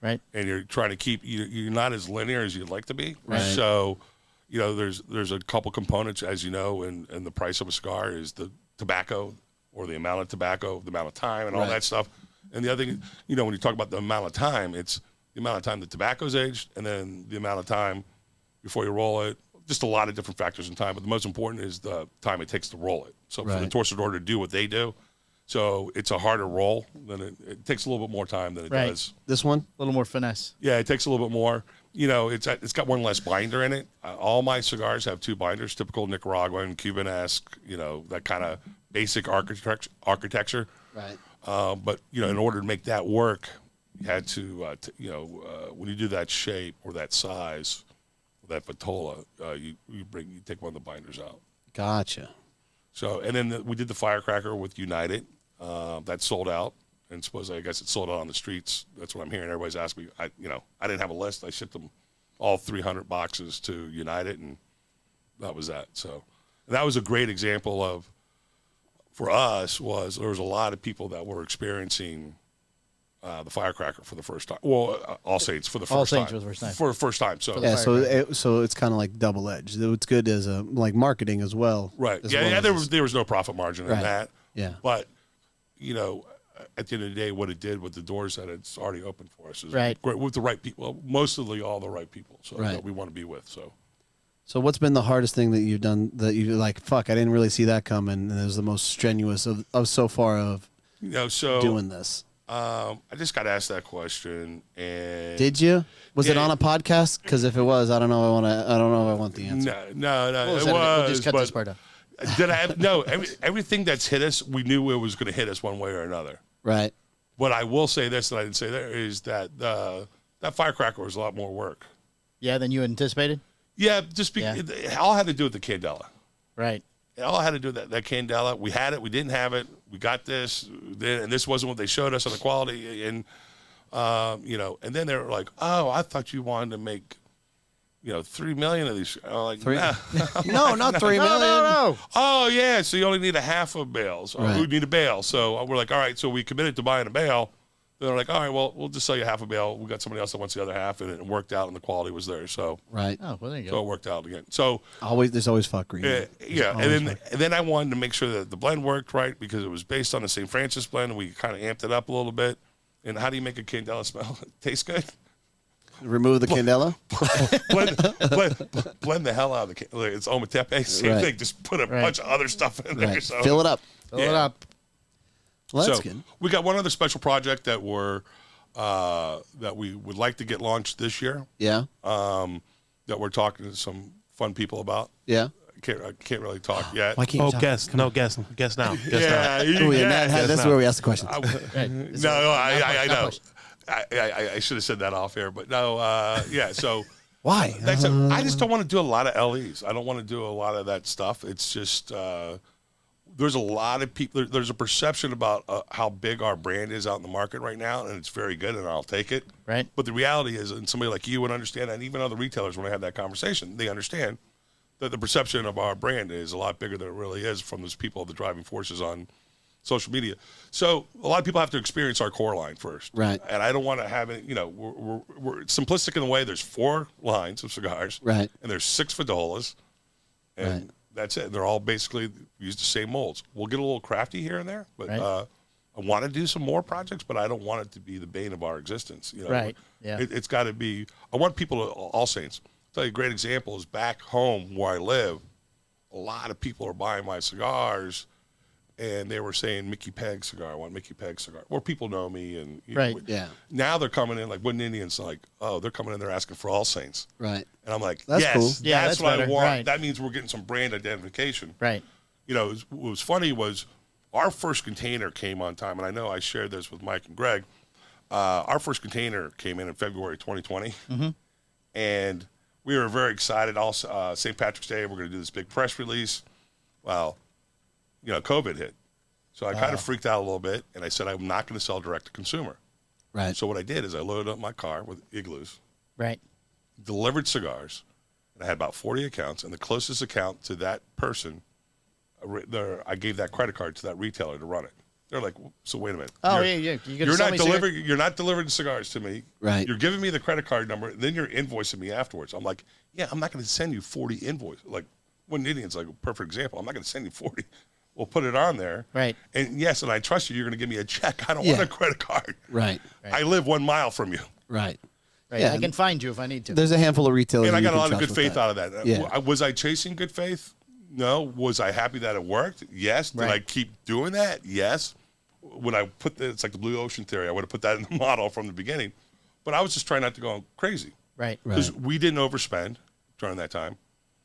Right. And you're trying to keep, you're not as linear as you'd like to be. Right. So, you know, there's a couple components, as you know, and the price of a cigar is the tobacco or the amount of tobacco, the amount of time and all that stuff. And the other thing, you know, when you talk about the amount of time, it's the amount of time the tobacco's aged and then the amount of time before you roll it. Just a lot of different factors in time, but the most important is the time it takes to roll it. So for the torcedor to do what they do, so it's a harder roll. Than it takes a little bit more time than it does. This one? A little more finesse. Yeah, it takes a little bit more. You know, it's got one less binder in it. All my cigars have 2 binders, typical Nicaraguan, Cuban-esque, you know, that kind of basic architecture. Right. But, you know, in order to make that work, you had to, when you do that shape or that size, that Vitola, you take one of the binders out. Gotcha. So, and then we did the Firecracker with United. That sold out, and I guess it sold out on the streets. That's what I'm hearing. Everybody's asking me. I didn't have a list. I shipped them all 300 boxes to United, and that was that. So, and that was a great example of, for us, there was a lot of people that were experiencing the Firecracker for the first time. Well, All Saints for the first time. All Saints for the first time. For the first time. So Yeah, so it's kind of like double edged. It's good as a marketing as well. right. as Yeah, well yeah. as There was no profit margin in that. Yeah. But you know, at the end of the day, what it did with the doors that it's already opened for us is Right. great with the right people. Mostly all the right people. So Right. that we want to be with. So So what's been the hardest thing that you've done that you like? Fuck, I didn't really see that coming, and it was the most strenuous of so far of doing this. I just got asked that question, and Did you? Was it on a podcast? Because if it was, I don't know. I don't know if I want the answer. No. We'll just cut this part out. Did I? No. Everything that's hit us, we knew it was going to hit us one way or another. Right. But I will say this, and I didn't say there, is that that firecracker was a lot more work. Yeah, than you anticipated? Yeah, all I had to do with the candela. Right. All I had to do with that candela. We had it. We didn't have it. We got this. And this wasn't what they showed us on the quality. And, and then they were like, oh, I thought you wanted to make, 3 million of these. I'm like, nah. No, not 3 million. No. Oh, yeah. So you only need a half of bales. Or Right. we need a bale. So we're like, all right. So we committed to buying a bale. They're like, all right, well, we'll just sell you half a bale. We got somebody else that wants the other half, and it worked out, and the quality was there. So Right. Oh, well, there you so it go. worked out again. So There's always fuckery. and then I wanted to make sure that the blend worked right because it was based on the St. Francis blend. And we kind of amped it up a little bit. And how do you make a candela smell? Taste good? Remove the candela. blend the hell out of the candela. It's ometepe, same Right. thing. Just put a bunch of other stuff in there. Right. So. Fill it up. Fill it up. Well, that's So good. we got one other special project that that we would like to get launched this year. Yeah. That we're talking to some fun people about. Yeah. I can't really talk yet. Why can't you talk? Guess. No, guess. Guess now. Guess now. Oh, yeah, that's now. where we ask the questions. I know. I should have said that off air, but no. So Why? I just don't want to do a lot of LEs. I don't want to do a lot of that stuff. It's just there's a lot of people. There's a perception about how big our brand is out in the market right now, and it's very good, and I'll take it. Right. But the reality is, and somebody like you would understand, and even other retailers, when I have that conversation, they understand that the perception of our brand is a lot bigger than it really is from those people, the driving forces on social media. So a lot of people have to experience our core line first. Right. And I don't want to have it, we're simplistic in the way there's 4 lines of cigars. Right. And there's 6 Fadolas. And Right. that's it. They're all basically use the same molds. We'll get a little crafty here and there, but Right. I want to do some more projects, but I don't want it to be the bane of our existence. Right. Yeah. It's got to be, I want people to, All Saints, I'll tell you a great example is back home where I live, a lot of people are buying my cigars, and they were saying Micky Pegg cigar. I want Micky Pegg cigar. Or people know me, and Right. Yeah. Now they're coming in like Wooden Indians, like they're coming in, they're asking for All Saints, Right. and I'm like, That's yes, cool. Yeah, that's that's what I better. want. Right. That means we're getting some brand identification. Right. What was funny was our first container came on time, and I know I shared this with Mike and Greg. Our first container came in February 2020, and we were very excited. Also, St. Patrick's Day, we're going to do this big press release. Well, COVID hit. So I kind of freaked out a little bit, and I said I'm not going to sell direct to consumer. Right. So what I did is I loaded up my car with igloos, Right. delivered cigars, and I had about 40 accounts, and the closest account to that person, I gave that credit card to that retailer to run it. They're like, so wait a minute. Oh, You're- yeah. You're not delivering. You're not delivering the cigars to me. Right. You're giving me the credit card number. Then you're invoicing me afterwards. I'm like, yeah, I'm not going to send you 40 invoices. Like, Wooden Indian's like a perfect example. I'm not going to send you 40. We'll put it on there. Right. And yes, and I trust you. You're going to give me a check. I don't Yeah. want a credit card. Right. I live 1 mile from you, Right. Right. Yeah. I can find you if I need to. There's a handful of retailers. and I that got a you lot can of good trust with faith out of that. Yeah. Was I chasing good faith? No. Was I happy that it worked? Yes. Did Right. I keep doing that? Yes. When I put it's like the blue ocean theory. I would have put that in the model from the beginning, but I was just trying not to go crazy Right. because we didn't overspend during that time.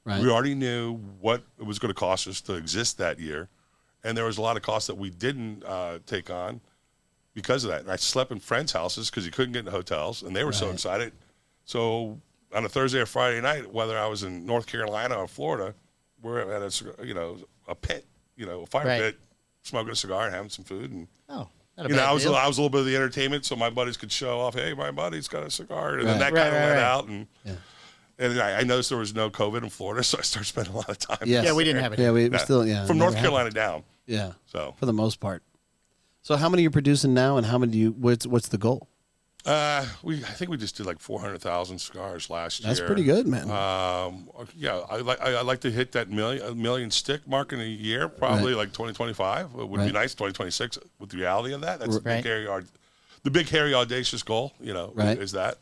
Right. We already knew what it was going to cost us to exist that year, and there was a lot of costs that we didn't take on because of that. And I slept in friends' houses because you couldn't get in hotels, and they were so excited. So on a Thursday or Friday night, whether I was in North Carolina or Florida, we're at a pit, a fire Right. pit, smoking a cigar and having some food, and Oh, not a I bad was deal. a little bit of the entertainment, so my buddies could show off. Hey, my buddy's got a cigar, and then Right. that kind of Right, went right. out, and I noticed there was no COVID in Florida, so I started spending a lot of time. Yes. Yeah, we didn't have it. Yeah, we Yeah. still, yeah. From never North had- Carolina down. Yeah. So For the most part. So how many are you producing now, and how many what's the goal? I think we just did like 400,000 cigars last year. That's pretty good, man. I like to hit that million stick mark in a year, probably like 2025. It would be Right. nice 2026 with the reality of that. That's Right. the big hairy audacious goal. Right. Is that.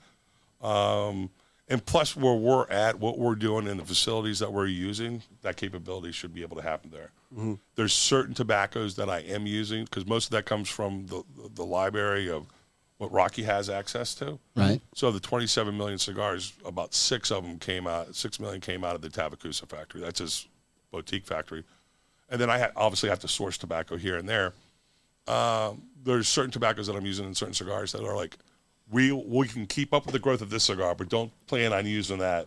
And plus, where we're at, what we're doing in the facilities that we're using, that capability should be able to happen there. Mm-hmm. There's certain tobaccos that I am using because most of that comes from the library of what Rocky has access to. Right. So the 27 million cigars, about 6 million came out of the Tabacusa factory. That's his boutique factory. And then I obviously have to source tobacco here and there. There's certain tobaccos that I'm using in certain cigars that are like, we can keep up with the growth of this cigar, but don't plan on using that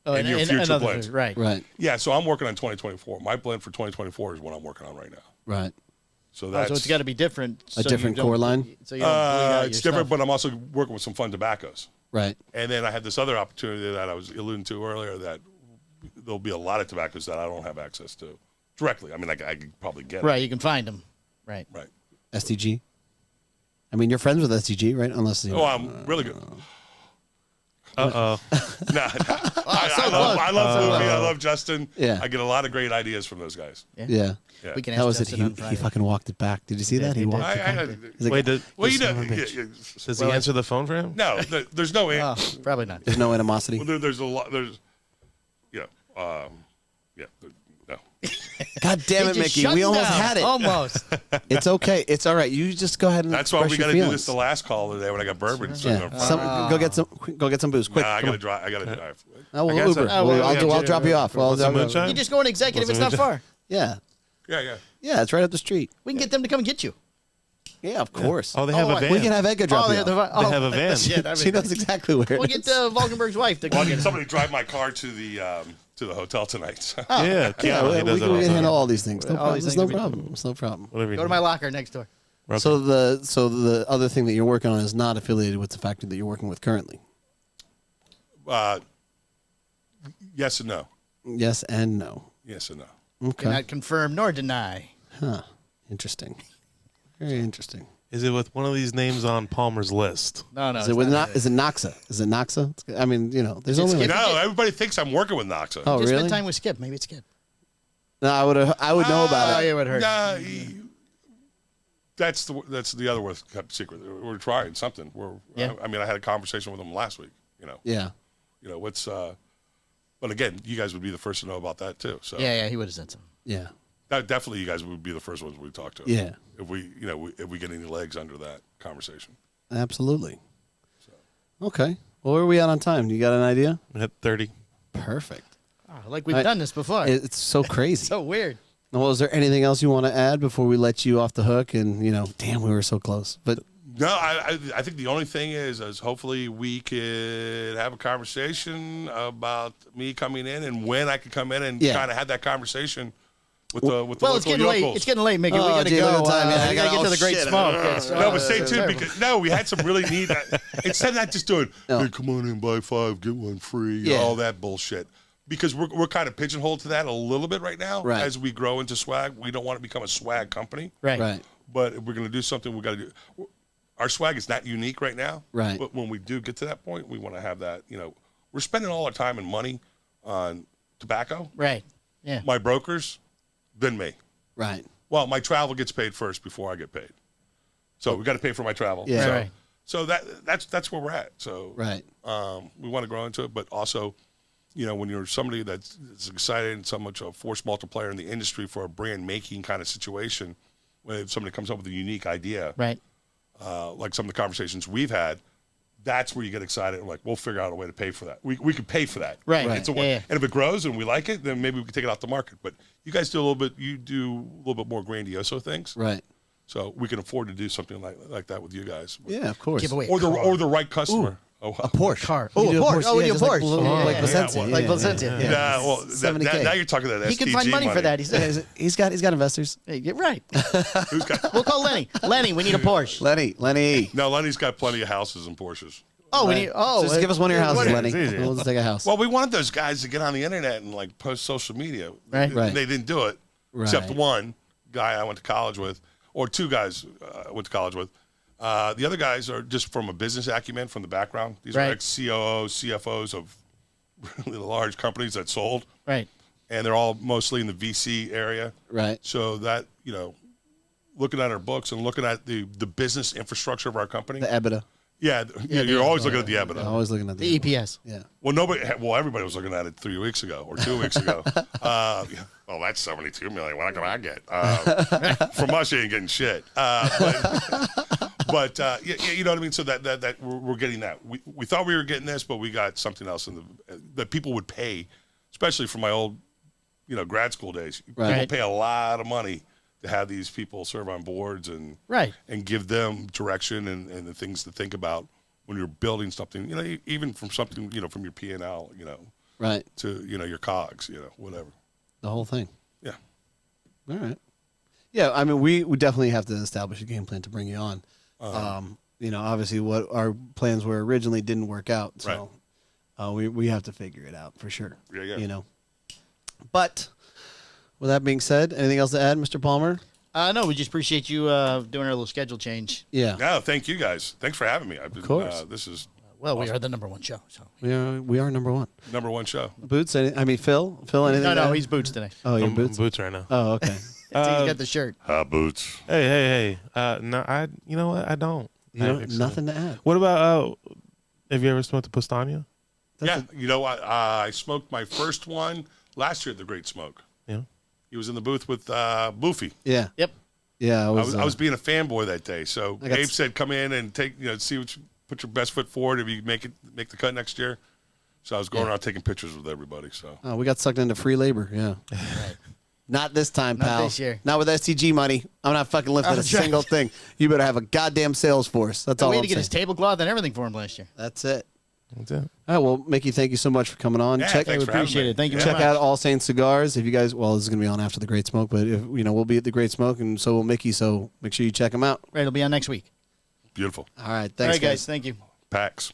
in your future blends. Right. Yeah, so I'm working on 2024. My blend for 2024 is what I'm working on right now. Right. So that's so it's got to be different. A different core line? So you don't bleed out it's your different, stuff. but I'm also working with some fun tobaccos. Right. And then I had this other opportunity that I was alluding to earlier that there'll be a lot of tobaccos that I don't have access to directly. I mean, I could probably get Right, it. you can find them. Right. Right. STG. I mean, you're friends with STG, right? Unless you. Oh, I'm really good. Uh-oh. I love Luffy. I love Justin. Yeah. I get a lot of great ideas from those guys. Yeah. Yeah. We can How ask was it? Justin on He Friday. fucking walked it back. Did you see that? he He did. walked it back. He's like, Wait, Well, you son know, of a bitch. Does he Well, answer the phone for him? no, there's no Oh, probably not. there's no animosity. Well, there's a lot. There's, no. God damn He it, just Mickey. shut We him almost down. had it. Almost. It's okay. It's all right. You just go ahead and That's why we express got to your do this feelings. the last call today when I got bourbon. Yeah. Go get some booze. Quick. Nah, I Come got to on. drive. I got to drive. Oh, we'll I got Uber. some- Well, well, I'll drop you off. Well, Want some moonshine? You just go in executive. It's not far. Yeah. Yeah. Yeah, it's right up the street. We can get them to come get you. Yeah, of course. Oh, they have a van. We can have Edgar drop Oh, you they off. They have a van. Shit, I mean, She knows exactly where We'll it get is. Valkenberg's wife to Well, come I get need somebody to drive my car to the hotel tonight. So. Yeah, Yeah, Keanu, he we does it can all the handle time. all these things. No All problem. these It's things no we- problem. It's no problem. Whatever you Go to need. my locker next door. Okay. So the other thing that you're working on is not affiliated with the factory that you're working with currently. Yes and no. Yes and no. Yes and no. Okay. Cannot confirm nor deny. Huh. Interesting. Very interesting. Is it with one of these names on Palmer's list? No. Is it with is it Noxa? Is it Noxa? I mean, there's Is it only like, Skip? No, everybody thinks I'm working with Noxa. Oh, Just really? spend time with Skip. Maybe it's Skip. No, I would know about Oh, it. it would hurt. Nah, that's the other worth kept secret. We're trying something. Yeah. I mean, I had a conversation with them last week. Yeah. What's but again, you guys would be the first to know about that too. So Yeah, he would have said something. Yeah. definitely you guys would be the first ones we talk to. Yeah. If we get any legs under that conversation. Absolutely. Okay. Well, where are we at on time? You got an idea? At 30. Perfect. Oh, like we've done this before. It's so crazy. so weird. Well, is there anything else you want to add before we let you off the hook? And damn, we were so close. But No, I think the only thing is hopefully we could have a conversation about me coming in and when I could come in and kind of have that conversation with the Well, local it's getting late. yokels. It's getting late, Mickey. We Oh, got to gee, look go. at the time. Yeah, I got to get to the Great shit. Smoke. It's, No, but stay tuned terrible. because we had some really neat. Instead of not just doing, hey, come on in, buy 5, get 1 free, Yeah. all that bullshit. Because we're kind of pigeonholed to that a little bit right now. Right. As we grow into swag, we don't want to become a swag company. Right. But if we're going to do something, we got to do. Our swag is not unique right now. Right. But when we do get to that point, we want to have that. We're spending all our time and money on tobacco. Right. Yeah. My brokers, then me. right. Well, my travel gets paid first before I get paid. So we got to pay for my travel. Yeah. So, Right. so that's where we're at. So Right. we want to grow into it, but also, when you're somebody that's excited and so much a force multiplier in the industry for a brand making kind of situation, when somebody comes up with a unique idea, Right. like some of the conversations we've had, that's where you get excited and like, we'll figure out a way to pay for that. We could pay for that. Right. Right. It's a, Yeah. And if it grows and we like it, then maybe we can take it out the market. But you guys do a little bit more grandioso things. Right. So we can afford to do something like that with you guys. Yeah, of course. Give away. Or the right customer. A Porsche. Car. We Oh, can do a Porsche. Oh, we do a just like Porsche. little- Yeah, like yeah, Placencia. yeah. Like Placencia. Yeah, well, 70K. now you're talking that STG He can find money for that. He said. He's got investors. Hey, get right. Who's got? We'll call Lenny. Lenny, we need a Porsche. Lenny. No, Lenny's got plenty of houses and Porsches. Oh, we need. Oh, Just give us one of your houses, It's Lenny. easy. We'll just take a house. Well, we wanted those guys to get on the internet and like post social media. Right. Right. They didn't do it, Right. except one guy I went to college with, or 2 guys I went to college with. The other guys are just from a business acumen, from the background. These are Right. ex-COOs, CFOs of really large companies that sold, Right. and they're all mostly in the VC area. Right. So that, looking at our books and looking at the business infrastructure of our company, The EBITDA. Yeah, you're always looking at the EBITDA. Always looking at The EPS. Yeah. Well, everybody was looking at it 3 weeks ago or 2 weeks ago. Well, that's 72 million. What can I get? From us, you ain't getting shit. But you know what I mean. So that we're getting that. We thought we were getting this, but we got something else that people would pay, especially from my old, grad school days. Right. People pay a lot of money to have these people serve on boards and give them direction and the things to think about when you're building something. Even from something from your P&L, Right. to your COGS, whatever. The whole thing. Yeah. All right. Yeah, I mean, we definitely have to establish a game plan to bring you on. Obviously, what our plans were originally didn't work out, so we have to figure it out for sure. Yeah. But with that being said, anything else to add, Mr. Palmer? No, we just appreciate you doing our little schedule change. Yeah. No, thank you guys. Thanks for having me. Of course. This is Well, we are the number one show. So We are number one. number one show. Boots? Phil, anything? no, to add? he's Boots today. Oh, you're I'm Boots? Boots right now. Oh, okay. He's got the shirt. Boots. Hey. No, you know what? I don't. Nothing to add. What about, have you ever smoked a Pastania? I smoked my first one last year at the Great Smoke. Yeah. He was in the booth with Boofy. Yeah. Yep. Yeah, I was being a fanboy that day. So I got Abe said, "Come in and take, see what put your best foot forward if you make the cut next year." So I was going around taking pictures with everybody. So we got sucked into free labor. Yeah. Not this time, Not pal. this year. Not with STG money. I'm not fucking lifting a That's right. single thing. You better have a goddamn sales force. That's all We I'm had to get saying. his tablecloth and everything for him last year. That's it. That's it. All right, well, Mickey, thank you so much for coming on. yeah, Check thanks for having appreciate me. it. Thank you Yeah. very check much. out All Saints Cigars. If you guys, this is gonna be on after the Great Smoke, but if we'll be at the Great Smoke, and so will Mickey. So make sure you check them out. Right, it'll be on next week. Beautiful. All right, All thanks, right, guys. Thank you. Packs.